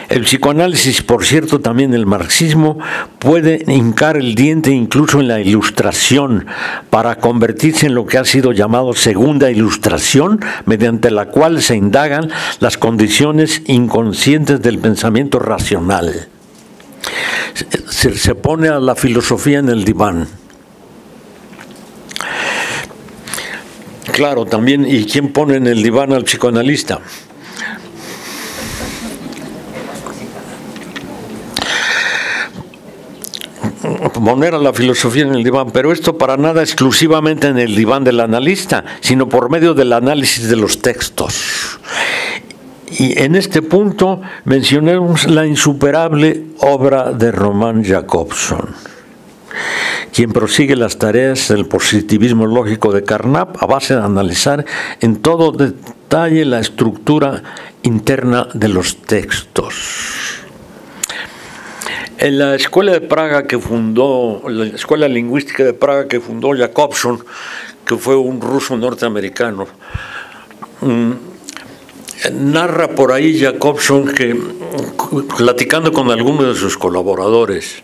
El psicoanálisis, por cierto, también el marxismo, puede hincar el diente incluso en la ilustración para convertirse en lo que ha sido llamado segunda ilustración, mediante la cual se indagan las condiciones inconscientes del pensamiento racional. Se pone a la filosofía en el diván. Claro, también, ¿y quién pone en el diván al psicoanalista? Poner a la filosofía en el diván, pero esto para nada exclusivamente en el diván del analista, sino por medio del análisis de los textos. Y en este punto mencionemos la insuperable obra de Roman Jakobson, quien prosigue las tareas del positivismo lógico de Carnap a base de analizar en todo detalle la estructura interna de los textos. En la escuela de Praga que fundó, la escuela lingüística de Praga que fundó Jakobson, que fue un ruso norteamericano, narra por ahí Jakobson que, platicando con algunos de sus colaboradores,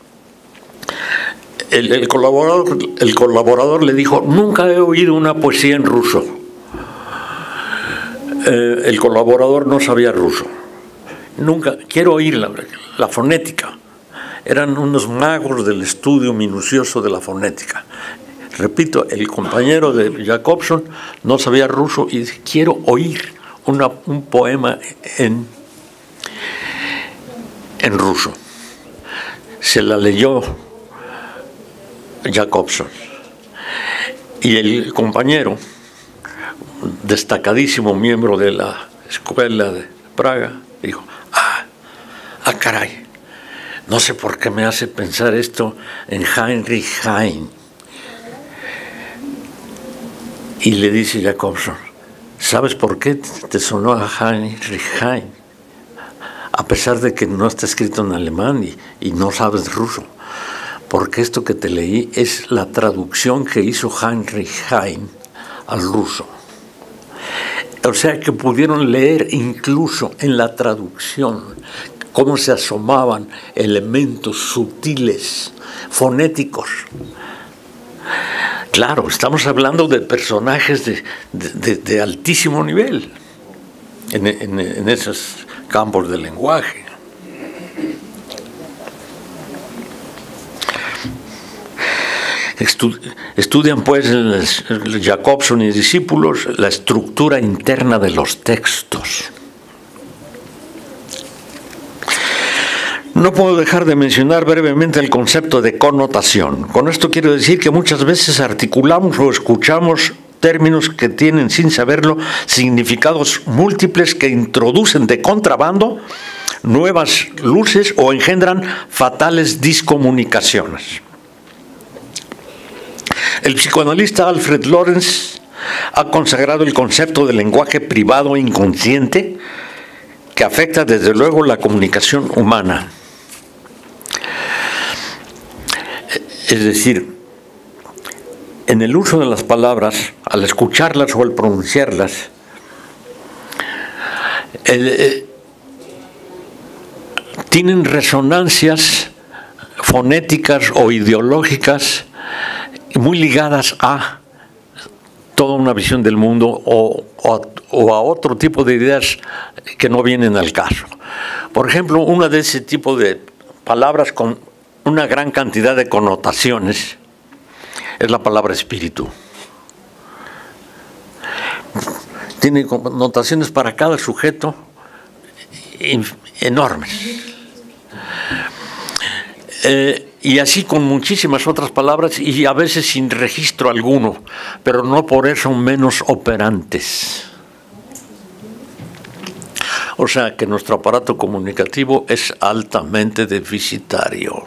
el colaborador le dijo: nunca he oído una poesía en ruso. El colaborador no sabía ruso. Nunca, quiero oír la fonética. Eran unos magos del estudio minucioso de la fonética. Repito, el compañero de Jakobson no sabía ruso y dice: quiero oír un poema en ruso. Se la leyó Jakobson. Y el compañero, destacadísimo miembro de la escuela de Praga, dijo: caray, no sé por qué me hace pensar esto en Heinrich Heine. Y le dice Jakobson: ¿sabes por qué te sonó a Heinrich Heine? A pesar de que no está escrito en alemán y no sabes ruso. Porque esto que te leí es la traducción que hizo Heinrich Heine al ruso. O sea que pudieron leer incluso en la traducción cómo se asomaban elementos sutiles, fonéticos. Claro, estamos hablando de personajes de altísimo nivel en esos campos del lenguaje. Estudian pues Jakobson y discípulos la estructura interna de los textos. No puedo dejar de mencionar brevemente el concepto de connotación. Con esto quiero decir que muchas veces articulamos o escuchamos términos que tienen, sin saberlo, significados múltiples que introducen de contrabando nuevas luces o engendran fatales discomunicaciones. El psicoanalista Alfred Lorenz ha consagrado el concepto de lenguaje privado e inconsciente que afecta desde luego la comunicación humana. Es decir, en el uso de las palabras, al escucharlas o al pronunciarlas, tienen resonancias fonéticas o ideológicas muy ligadas a toda una visión del mundo o a otro tipo de ideas que no vienen al caso. Por ejemplo, una de ese tipo de palabras con una gran cantidad de connotaciones es la palabra espíritu. tiene connotaciones para cada sujeto enormes. Y así con muchísimas otras palabras y a veces sin registro alguno, pero no por eso menos operantes. O sea que nuestro aparato comunicativo es altamente deficitario.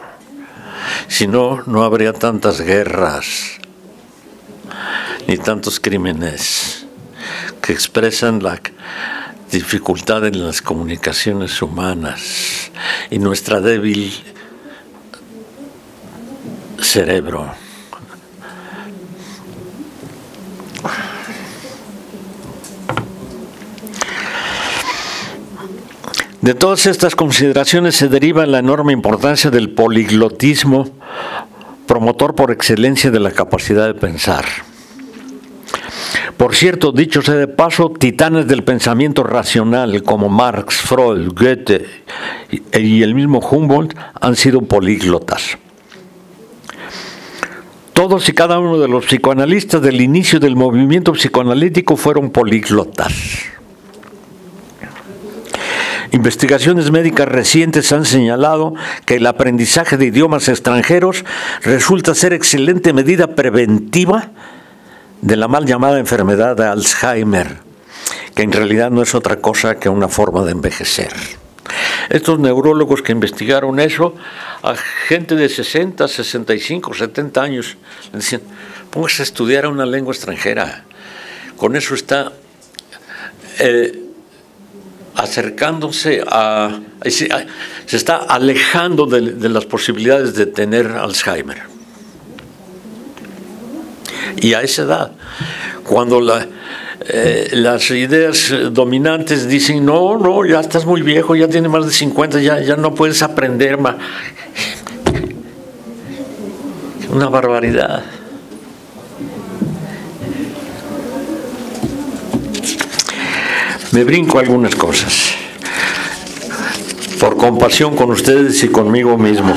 Si no, no habría tantas guerras ni tantos crímenes que expresan la dificultad en las comunicaciones humanas y nuestra débil cerebro. De todas estas consideraciones se deriva la enorme importancia del poliglotismo, promotor por excelencia de la capacidad de pensar. Por cierto, dicho sea de paso, titanes del pensamiento racional como Marx, Freud, Goethe y el mismo Humboldt han sido políglotas. Todos y cada uno de los psicoanalistas del inicio del movimiento psicoanalítico fueron políglotas. Investigaciones médicas recientes han señalado que el aprendizaje de idiomas extranjeros resulta ser excelente medida preventiva de la mal llamada enfermedad de Alzheimer, que en realidad no es otra cosa que una forma de envejecer. Estos neurólogos que investigaron eso, a gente de 60, 65, 70 años, le decían, póngase a estudiar una lengua extranjera. Con eso está acercándose se está alejando de las posibilidades de tener Alzheimer. Y a esa edad, cuando las ideas dominantes dicen, no, ya estás muy viejo, ya tienes más de 50, ya no puedes aprender más. Una barbaridad. Me brinco algunas cosas, por compasión con ustedes y conmigo mismo.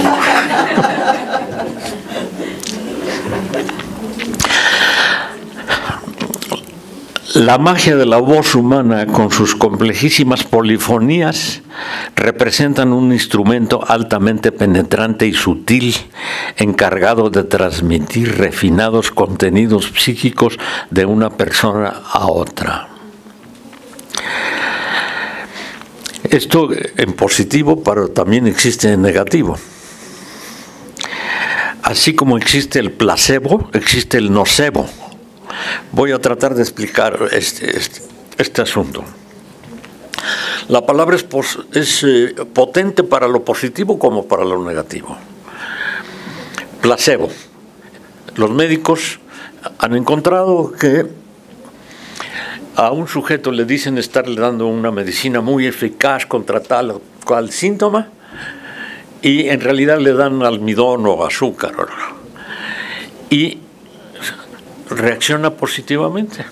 La magia de la voz humana, con sus complejísimas polifonías, representan un instrumento altamente penetrante y sutil, encargado de transmitir refinados contenidos psíquicos de una persona a otra. Esto en positivo, pero también existe en negativo. Así como existe el placebo, existe el nocebo. Voy a tratar de explicar este asunto. La palabra es potente para lo positivo como para lo negativo. Placebo. Los médicos han encontrado que a un sujeto le dicen estarle dando una medicina muy eficaz contra tal o cual síntoma y en realidad le dan almidón o azúcar y reacciona positivamente.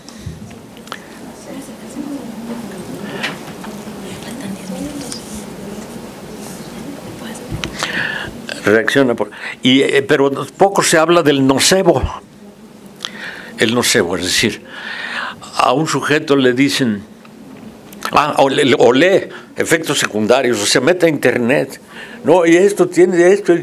Pero poco se habla del nocebo. El nocebo, es decir, a un sujeto le dicen, o lee efectos secundarios, o se mete a internet, no, y esto tiene esto, y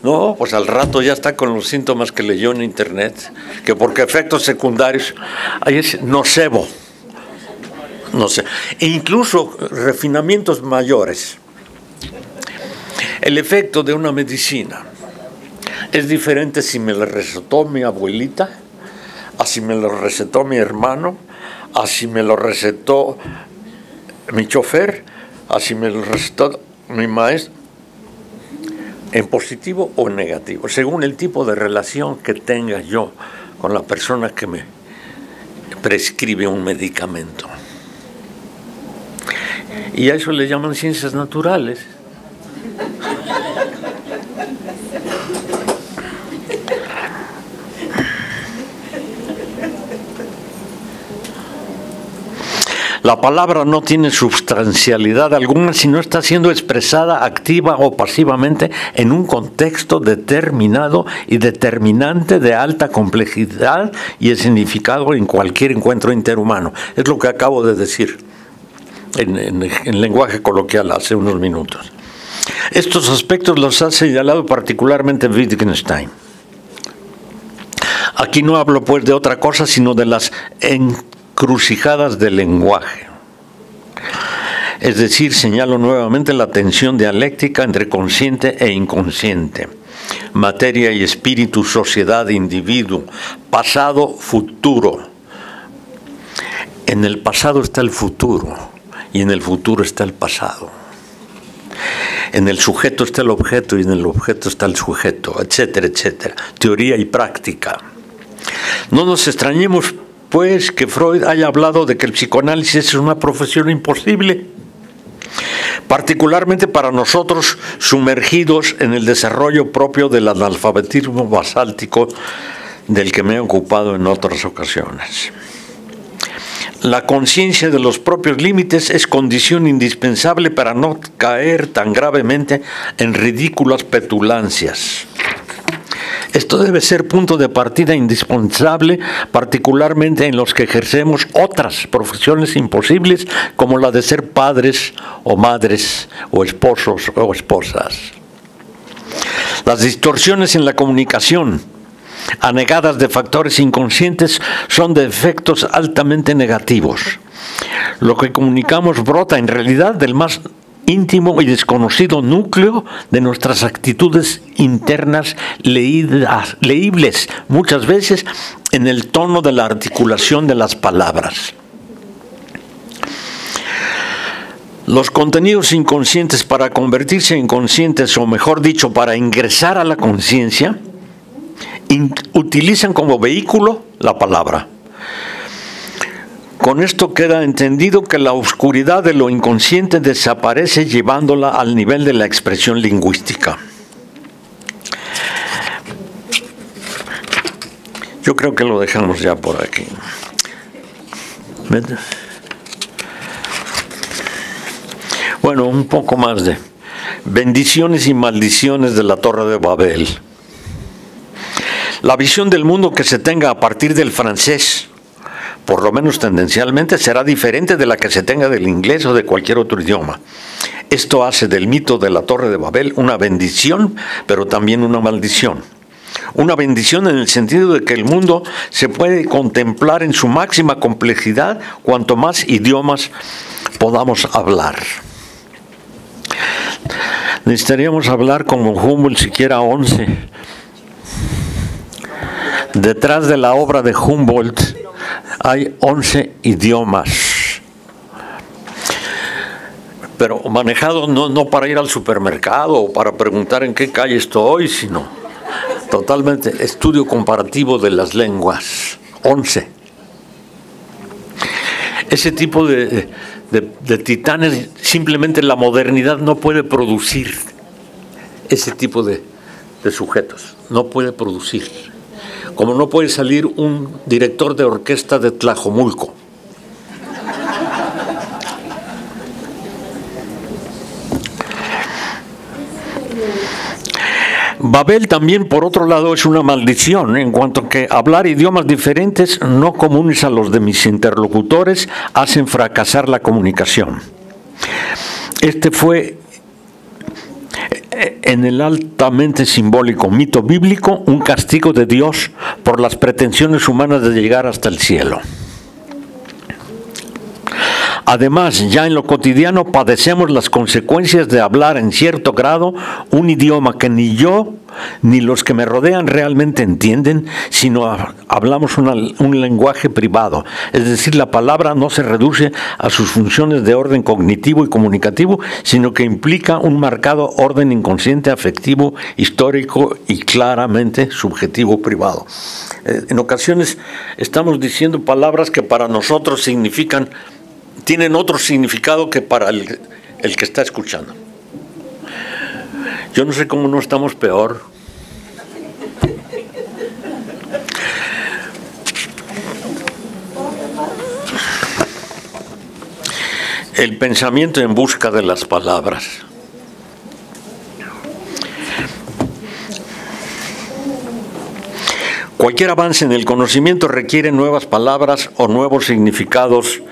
no, pues al rato ya está con los síntomas que leyó en internet, que porque efectos secundarios, ahí es nocebo, no sé, e incluso refinamientos mayores. El efecto de una medicina es diferente si me la recetó mi abuelita, así me lo recetó mi hermano, así me lo recetó mi chofer, así me lo recetó mi maestro, en positivo o en negativo, según el tipo de relación que tenga yo con la persona que me prescribe un medicamento. Y a eso le llaman ciencias naturales. La palabra no tiene substancialidad alguna si no está siendo expresada activa o pasivamente en un contexto determinado y determinante de alta complejidad y el significado en cualquier encuentro interhumano. Es lo que acabo de decir en lenguaje coloquial hace unos minutos. Estos aspectos los ha señalado particularmente Wittgenstein. Aquí no hablo pues de otra cosa sino de las encrucijadas del lenguaje. Es decir, señalo nuevamente la tensión dialéctica entre consciente e inconsciente, materia y espíritu, sociedad, individuo, pasado, futuro. En el pasado está el futuro y en el futuro está el pasado. En el sujeto está el objeto y en el objeto está el sujeto, etcétera, etcétera. Teoría y práctica. No nos extrañemos, pues, que Freud haya hablado de que el psicoanálisis es una profesión imposible, particularmente para nosotros sumergidos en el desarrollo propio del analfabetismo basáltico del que me he ocupado en otras ocasiones. La conciencia de los propios límites es condición indispensable para no caer tan gravemente en ridículas petulancias. Esto debe ser punto de partida indispensable, particularmente en los que ejercemos otras profesiones imposibles, como la de ser padres o madres o esposos o esposas. Las distorsiones en la comunicación, anegadas de factores inconscientes, son de efectos altamente negativos. Lo que comunicamos brota en realidad del más íntimo y desconocido núcleo de nuestras actitudes internas leíbles muchas veces en el tono de la articulación de las palabras. Los contenidos inconscientes, para convertirse en conscientes, o mejor dicho, para ingresar a la conciencia, utilizan como vehículo la palabra. Con esto queda entendido que la oscuridad de lo inconsciente desaparece llevándola al nivel de la expresión lingüística. Yo creo que lo dejamos ya por aquí. Bueno, un poco más de bendiciones y maldiciones de la Torre de Babel. La visión del mundo que se tenga a partir del francés, por lo menos tendencialmente, será diferente de la que se tenga del inglés o de cualquier otro idioma. Esto hace del mito de la Torre de Babel una bendición, pero también una maldición. Una bendición en el sentido de que el mundo se puede contemplar en su máxima complejidad cuanto más idiomas podamos hablar. Necesitaríamos hablar como Humboldt siquiera 11. Detrás de la obra de Humboldt hay 11 idiomas, pero manejado no para ir al supermercado o para preguntar en qué calle estoy, sino totalmente estudio comparativo de las lenguas. 11. Ese tipo de titanes, simplemente la modernidad no puede producir ese tipo de sujetos, no puede producir. Como no puede salir un director de orquesta de Tlajomulco. Babel también, por otro lado, es una maldición, en cuanto que hablar idiomas diferentes no comunes a los de mis interlocutores hacen fracasar la comunicación. Este fue, en el altamente simbólico mito bíblico, un castigo de Dios por las pretensiones humanas de llegar hasta el cielo. Además, ya en lo cotidiano padecemos las consecuencias de hablar en cierto grado un idioma que ni yo ni los que me rodean realmente entienden, sino hablamos un lenguaje privado. Es decir, la palabra no se reduce a sus funciones de orden cognitivo y comunicativo, sino que implica un marcado orden inconsciente, afectivo, histórico y claramente subjetivo privado. En ocasiones estamos diciendo palabras que para nosotros tienen otro significado que para el que está escuchando. Yo no sé cómo no estamos peor. el pensamiento en busca de las palabras. Cualquier avance en el conocimiento requiere nuevas palabras o nuevos significados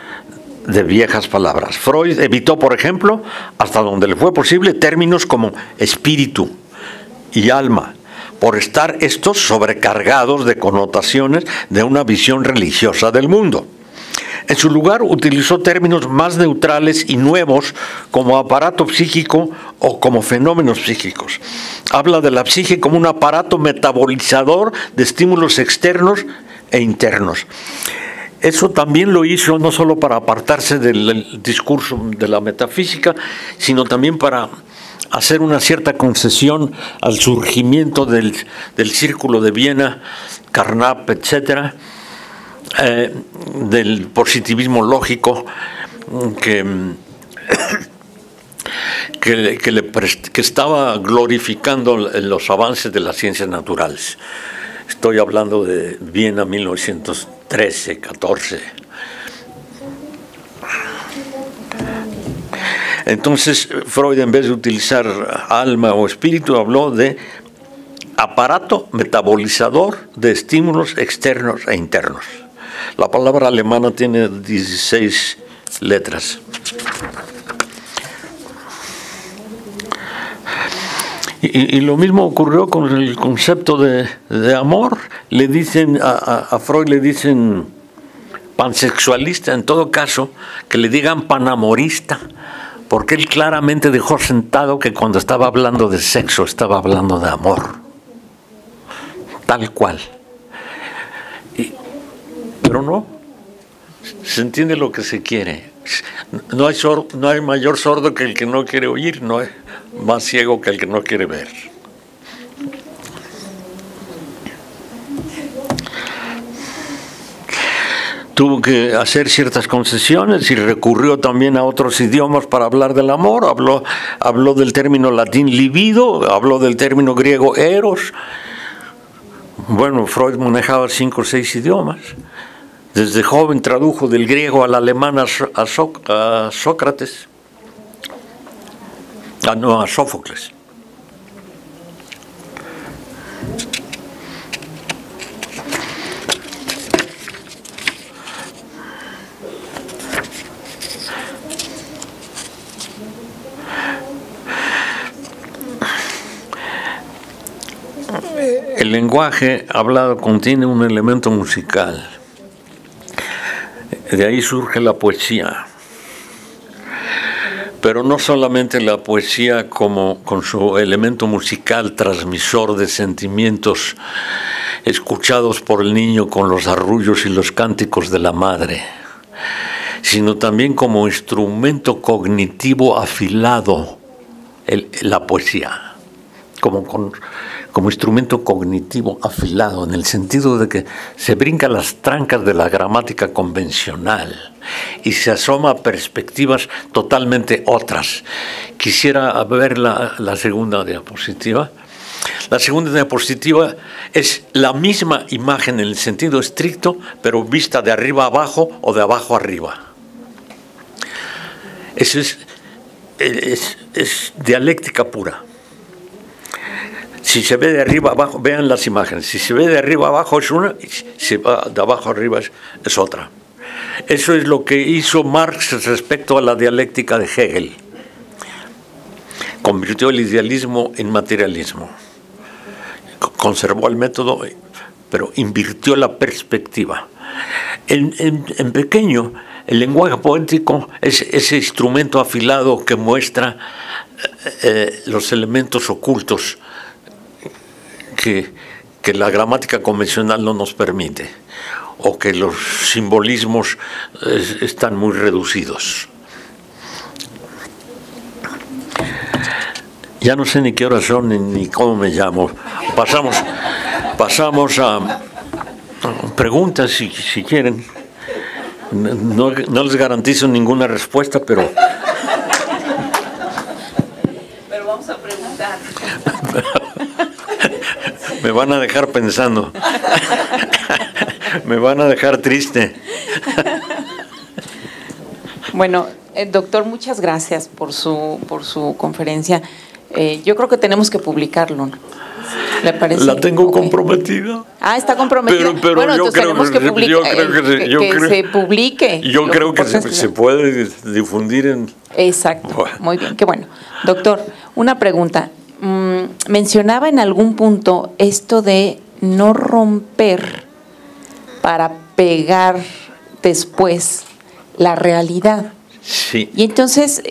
de viejas palabras. Freud evitó, por ejemplo, hasta donde le fue posible, términos como espíritu y alma, por estar estos sobrecargados de connotaciones de una visión religiosa del mundo. En su lugar, utilizó términos más neutrales y nuevos como aparato psíquico o como fenómenos psíquicos. Habla de la psique como un aparato metabolizador de estímulos externos e internos. Eso también lo hizo no solo para apartarse del discurso de la metafísica, sino también para hacer una cierta concesión al surgimiento del Círculo de Viena, Carnap, etcétera, del positivismo lógico que estaba glorificando los avances de las ciencias naturales. Estoy hablando de Viena 1913, 14. Entonces Freud, en vez de utilizar alma o espíritu, habló de aparato metabolizador de estímulos externos e internos. La palabra alemana tiene 16 letras. Y lo mismo ocurrió con el concepto de amor. Le dicen a Freud le dicen pansexualista, en todo caso, que le digan panamorista, porque él claramente dejó sentado que cuando estaba hablando de sexo estaba hablando de amor, tal cual. Pero no, se entiende lo que se quiere. No hay mayor sordo que el que no quiere oír, no hay más ciego que el que no quiere ver. Tuvo que hacer ciertas concesiones y recurrió también a otros idiomas para hablar del amor. Habló del término latín libido, habló del término griego eros. Bueno, Freud manejaba 5 o 6 idiomas. Desde joven tradujo del griego al alemán a Sócrates. No, a Sófocles. El lenguaje hablado contiene un elemento musical. De ahí surge la poesía. Pero no solamente la poesía con su elemento musical transmisor de sentimientos escuchados por el niño con los arrullos y los cánticos de la madre, sino también como instrumento cognitivo afilado, la poesía, como instrumento cognitivo afilado, en el sentido de que se brinca las trancas de la gramática convencional y se asoma a perspectivas totalmente otras. Quisiera ver la segunda diapositiva. La segunda diapositiva es la misma imagen en el sentido estricto, pero vista de arriba a abajo o de abajo a arriba. Eso es dialéctica pura. Si se ve de arriba abajo, vean las imágenes. Si se ve de arriba abajo es una, y si se va de abajo arriba es otra. Eso es lo que hizo Marx respecto a la dialéctica de Hegel. Convirtió el idealismo en materialismo. Conservó el método, pero invirtió la perspectiva. En pequeño, el lenguaje poético es ese instrumento afilado que muestra los elementos ocultos que la gramática convencional no nos permite, o que los simbolismos están muy reducidos. Ya no sé ni qué horas son ni cómo me llamo. Pasamos a preguntas si quieren. No les garantizo ninguna respuesta, pero vamos a preguntar. Me van a dejar pensando. Me van a dejar triste. Bueno, Doctor, muchas gracias por su conferencia. Yo creo que tenemos que publicarlo, ¿no? ¿Le parece? La tengo Okay. comprometida. Ah, está comprometida. Pero bueno, yo entonces creo tenemos que se publique. Yo creo que se puede difundir en... Exacto, muy bien, qué bueno. Doctor, una pregunta. Mencionaba en algún punto esto de no romper para pegar después la realidad. Sí. Y entonces,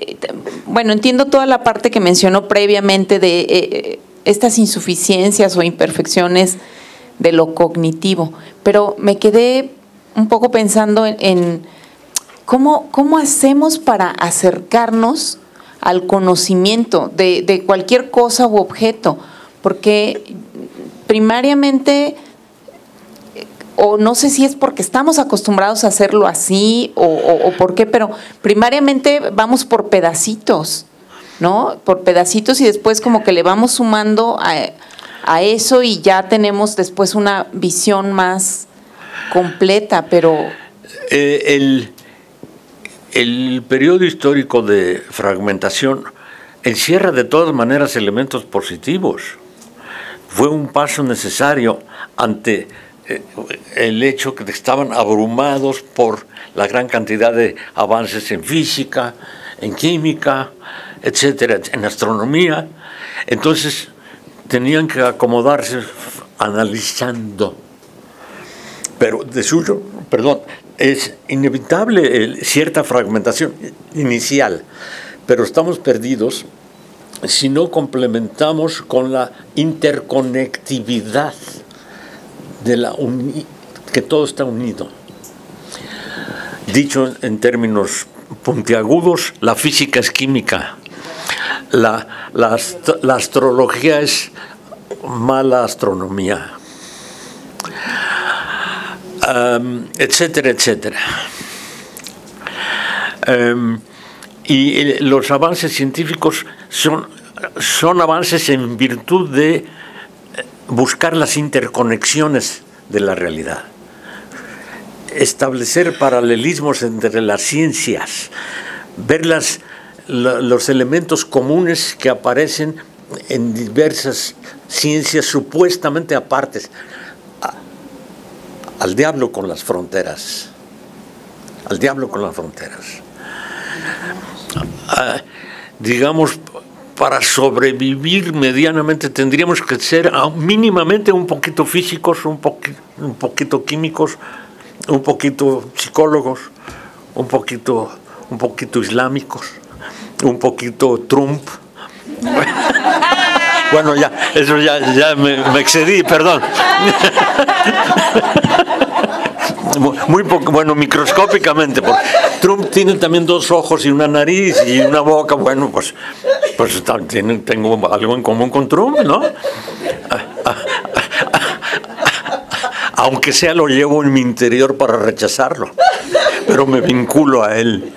bueno, entiendo toda la parte que mencionó previamente de estas insuficiencias o imperfecciones de lo cognitivo, pero me quedé un poco pensando en cómo hacemos para acercarnos al conocimiento de cualquier cosa u objeto, porque primariamente, o no sé si es porque estamos acostumbrados a hacerlo así o por qué, pero primariamente vamos por pedacitos, ¿no? Por pedacitos y después como que le vamos sumando a eso y ya tenemos después una visión más completa, pero... El periodo histórico de fragmentación encierra de todas maneras elementos positivos. Fue un paso necesario ante el hecho que estaban abrumados por la gran cantidad de avances en física, en química, etcétera, en astronomía. Entonces tenían que acomodarse analizando. Pero de suyo, perdón, es inevitable cierta fragmentación inicial, pero estamos perdidos si no complementamos con la interconectividad de que todo está unido. Dicho en términos puntiagudos, la física es química, la astrología es mala astronomía, etcétera, etcétera. Y los avances científicos son avances en virtud de buscar las interconexiones de la realidad, establecer paralelismos entre las ciencias, ver los elementos comunes que aparecen en diversas ciencias supuestamente apartes. Al diablo con las fronteras. Al diablo con las fronteras. Digamos, para sobrevivir medianamente tendríamos que ser mínimamente un poquito físicos, un poquito químicos, un poquito psicólogos, un poquito islámicos, un poquito Trump. Bueno, ya, eso ya me excedí, perdón. Muy poco, bueno, microscópicamente, porque Trump tiene también 2 ojos y una nariz y una boca. Bueno, pues tengo algo en común con Trump, ¿no? Aunque sea lo llevo en mi interior para rechazarlo, pero me vinculo a él.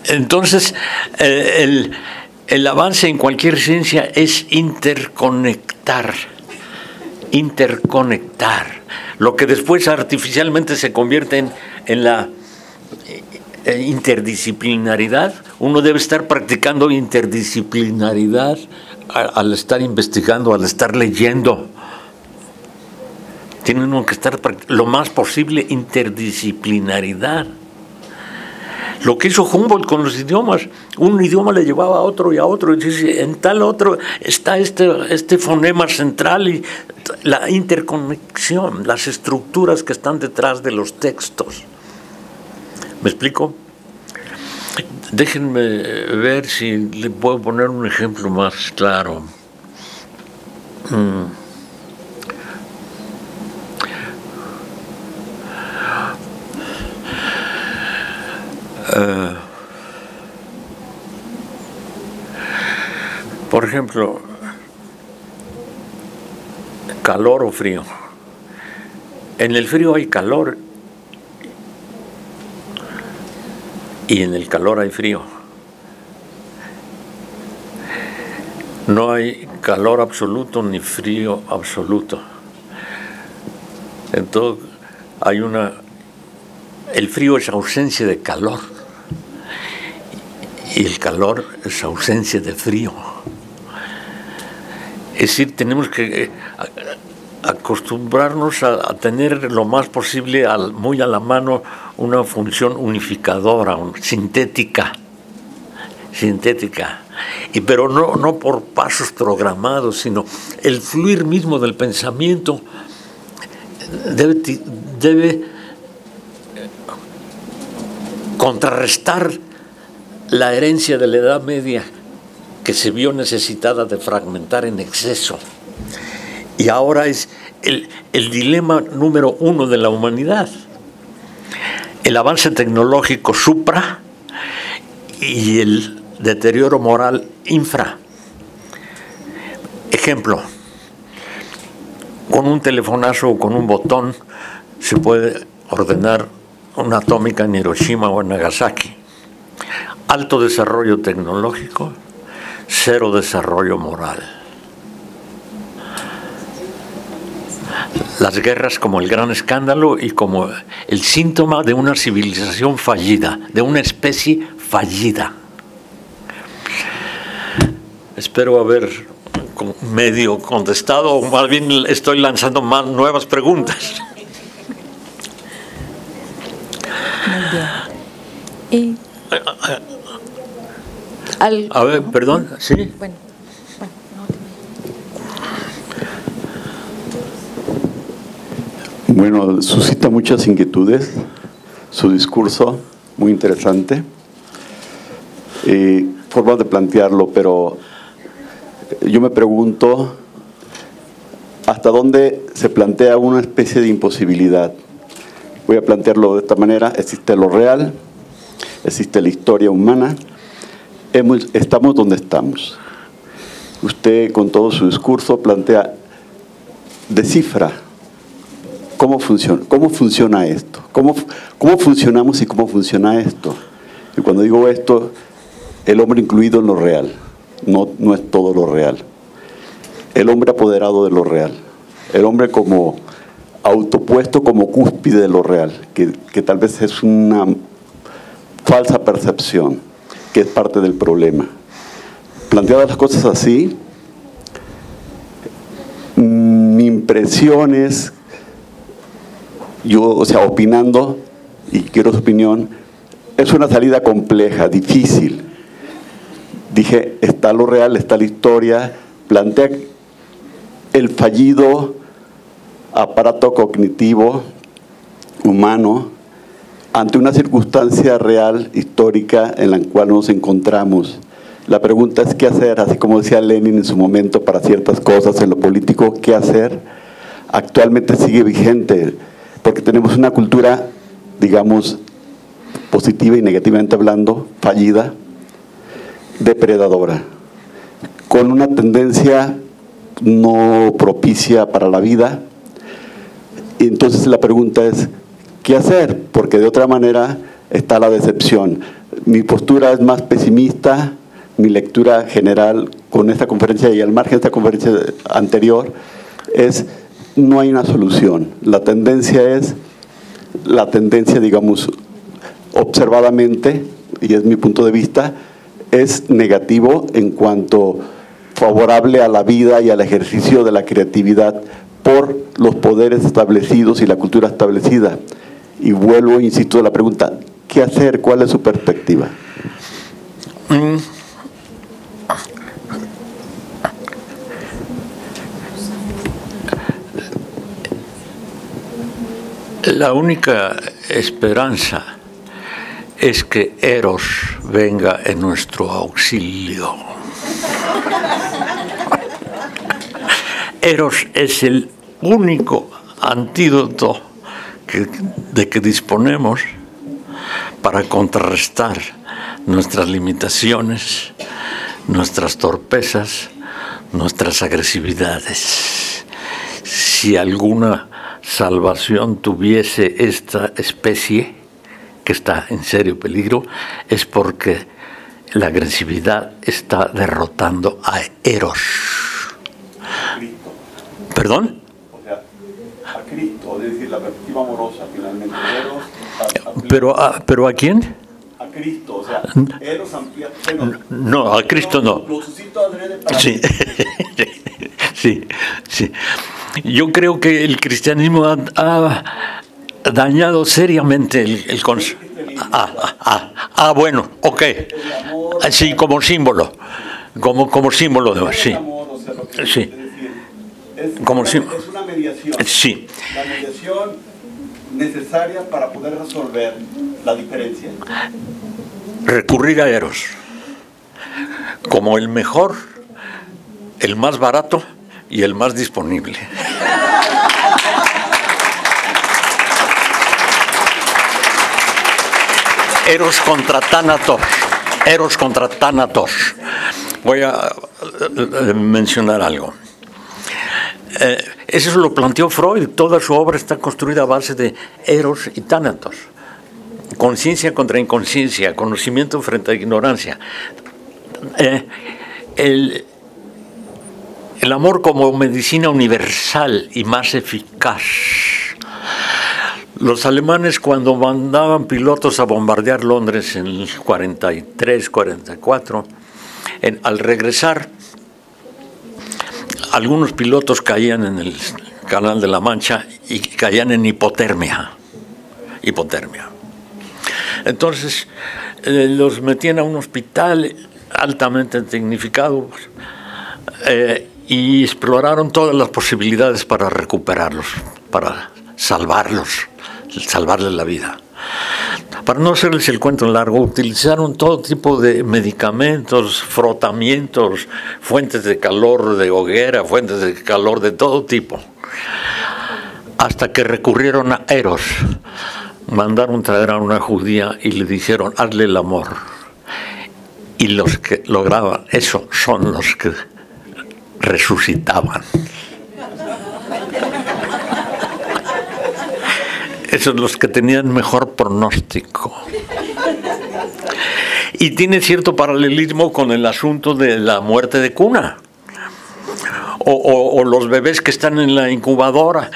Entonces, el avance en cualquier ciencia es interconectar. Lo que después artificialmente se convierte en la interdisciplinaridad. Uno debe estar practicando interdisciplinaridad al estar investigando, al estar leyendo. Tiene uno que estar lo más posible interdisciplinaridad. Lo que hizo Humboldt con los idiomas, un idioma le llevaba a otro y a otro, y dice, en tal otro está este fonema central, y la interconexión, las estructuras que están detrás de los textos. ¿Me explico? Déjenme ver si le puedo poner un ejemplo más claro. Por ejemplo, calor o frío. En el frío hay calor y en el calor hay frío. No hay calor absoluto ni frío absoluto. Entonces hay una el frío es ausencia de calor y el calor es ausencia de frío. Es decir, tenemos que acostumbrarnos a tener lo más posible, muy a la mano, una función unificadora, sintética, pero no por pasos programados, sino el fluir mismo del pensamiento debe contrarrestar la herencia de la Edad Media, que se vio necesitada de fragmentar en exceso. Y ahora es el dilema número uno de la humanidad: el avance tecnológico supra y el deterioro moral infra. Ejemplo: con un telefonazo o con un botón se puede ordenar una atómica en Hiroshima o en Nagasaki. Alto desarrollo tecnológico, cero desarrollo moral. Las guerras como el gran escándalo y como el síntoma de una civilización fallida, de una especie fallida. Espero haber medio contestado, o más bien estoy lanzando más nuevas preguntas. Muy bien. A ver, perdón, ¿sí? Bueno. Bueno, suscita muchas inquietudes su discurso, muy interesante. Formas de plantearlo, pero yo me pregunto hasta dónde se plantea una especie de imposibilidad. Voy a plantearlo de esta manera: existe lo real, existe la historia humana, estamos donde estamos. Usted, con todo su discurso, plantea, descifra cómo funciona esto, cómo funcionamos y cómo funciona esto. Y cuando digo esto, el hombre incluido en lo real, no es todo lo real. El hombre apoderado de lo real, el hombre como autopuesto como cúspide de lo real, que tal vez es una falsa percepción, que es parte del problema. Planteadas las cosas así, mi impresión es, opinando, y quiero su opinión, es una salida compleja, difícil. Dije, está lo real, está la historia, plantea el fallido aparato cognitivo humano ante una circunstancia real, histórica, en la cual nos encontramos. La pregunta es qué hacer, así como decía Lenin en su momento para ciertas cosas en lo político, qué hacer. Actualmente sigue vigente, porque tenemos una cultura, digamos, positiva y negativamente hablando, fallida, depredadora, con una tendencia no propicia para la vida. Y entonces la pregunta es, ¿qué hacer? Porque de otra manera está la decepción. Mi postura es más pesimista, mi lectura general con esta conferencia y al margen de esta conferencia anterior es, no hay una solución. La tendencia, digamos, observadamente, y es mi punto de vista, es negativo en cuanto favorable a la vida y al ejercicio de la creatividad por los poderes establecidos y la cultura establecida. Y vuelvo, insisto, a la pregunta, ¿qué hacer? ¿Cuál es su perspectiva? La única esperanza es que Eros venga en nuestro auxilio. Eros es el único antídoto de que disponemos para contrarrestar nuestras limitaciones, nuestras torpezas, nuestras agresividades. Si alguna salvación tuviese esta especie, que está en serio peligro, es porque la agresividad está derrotando a Eros. ¿Perdón? O sea, a Cristo, es decir, la perspectiva amorosa, finalmente, Eros ¿Pero a quién? A Cristo, o sea, Eros amplía. No, a Cristo no. Lo suscito adrede para Sí. Sí. Yo creo que el cristianismo ha dañado seriamente el concepto. Bueno, ok. Sí, como símbolo. Como símbolo de sí. Sí. Es una mediación. Sí. La mediación necesaria para poder resolver la diferencia. Recurrir a Eros como el mejor, el más barato y el más disponible. Eros contra Tánatos. Eros contra Tánatos. Voy a mencionar algo. Eso lo planteó Freud. Toda su obra está construida a base de Eros y Tánatos. Conciencia contra inconsciencia, conocimiento frente a ignorancia. El amor como medicina universal y más eficaz. Los alemanes, cuando mandaban pilotos a bombardear Londres en el 43, 44, al regresar, algunos pilotos caían en el Canal de la Mancha y caían en hipotermia. Entonces, los metían a un hospital altamente tecnificado y exploraron todas las posibilidades para recuperarlos, para salvarles la vida. Para no hacerles el cuento largo, utilizaron todo tipo de medicamentos, frotamientos, fuentes de calor de hoguera, fuentes de calor de todo tipo, hasta que recurrieron a Eros. Mandaron traer a una judía y le dijeron, hazle el amor. Y los que lograban eso son los que resucitaban. Esos son los que tenían mejor pronóstico. Y tiene cierto paralelismo con el asunto de la muerte de cuna. O los bebés que están en la incubadora.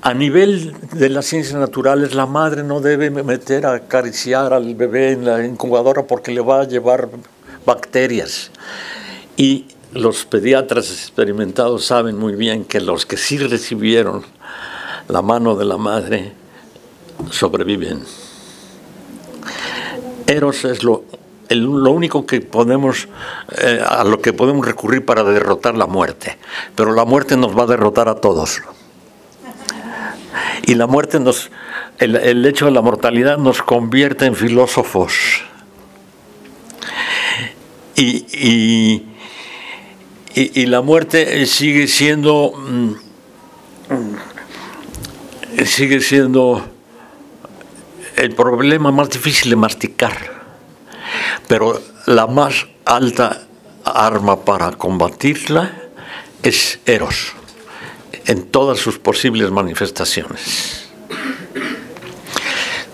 A nivel de las ciencias naturales, la madre no debe meter a acariciar al bebé en la incubadora porque le va a llevar bacterias. Y los pediatras experimentados saben muy bien que los que sí recibieron la mano de la madre sobreviven. Eros es lo único que podemos, a lo que podemos recurrir para derrotar la muerte. Pero la muerte nos va a derrotar a todos. Y la muerte el hecho de la mortalidad nos convierte en filósofos. Y la muerte sigue siendo el problema más difícil de masticar. Pero la más alta arma para combatirla es Eros, en todas sus posibles manifestaciones.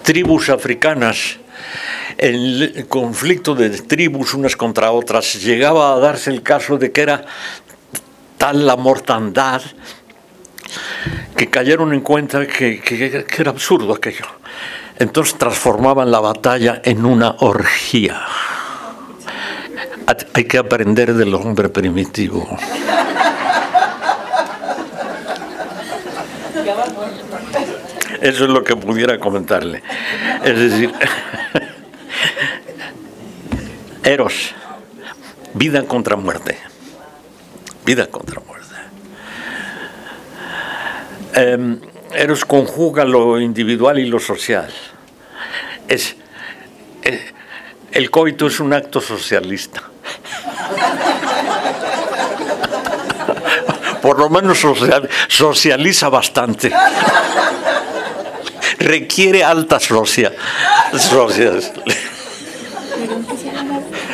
Tribus africanas, el conflicto de tribus unas contra otras, llegaba a darse el caso de que era tal la mortandad que cayeron en cuenta que era absurdo aquello. Entonces transformaban la batalla en una orgía. Hay que aprender del hombre primitivo. Eso es lo que pudiera comentarle. Es decir, Eros, vida contra muerte. Vida contra muerte. Eros conjuga lo individual y lo social. El coito es un acto socialista. Por lo menos socializa bastante. Requiere alta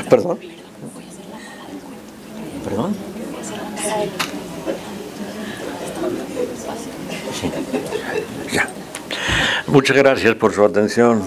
¿Perdón? ¿Perdón? Sí. Ya. Muchas gracias por su atención.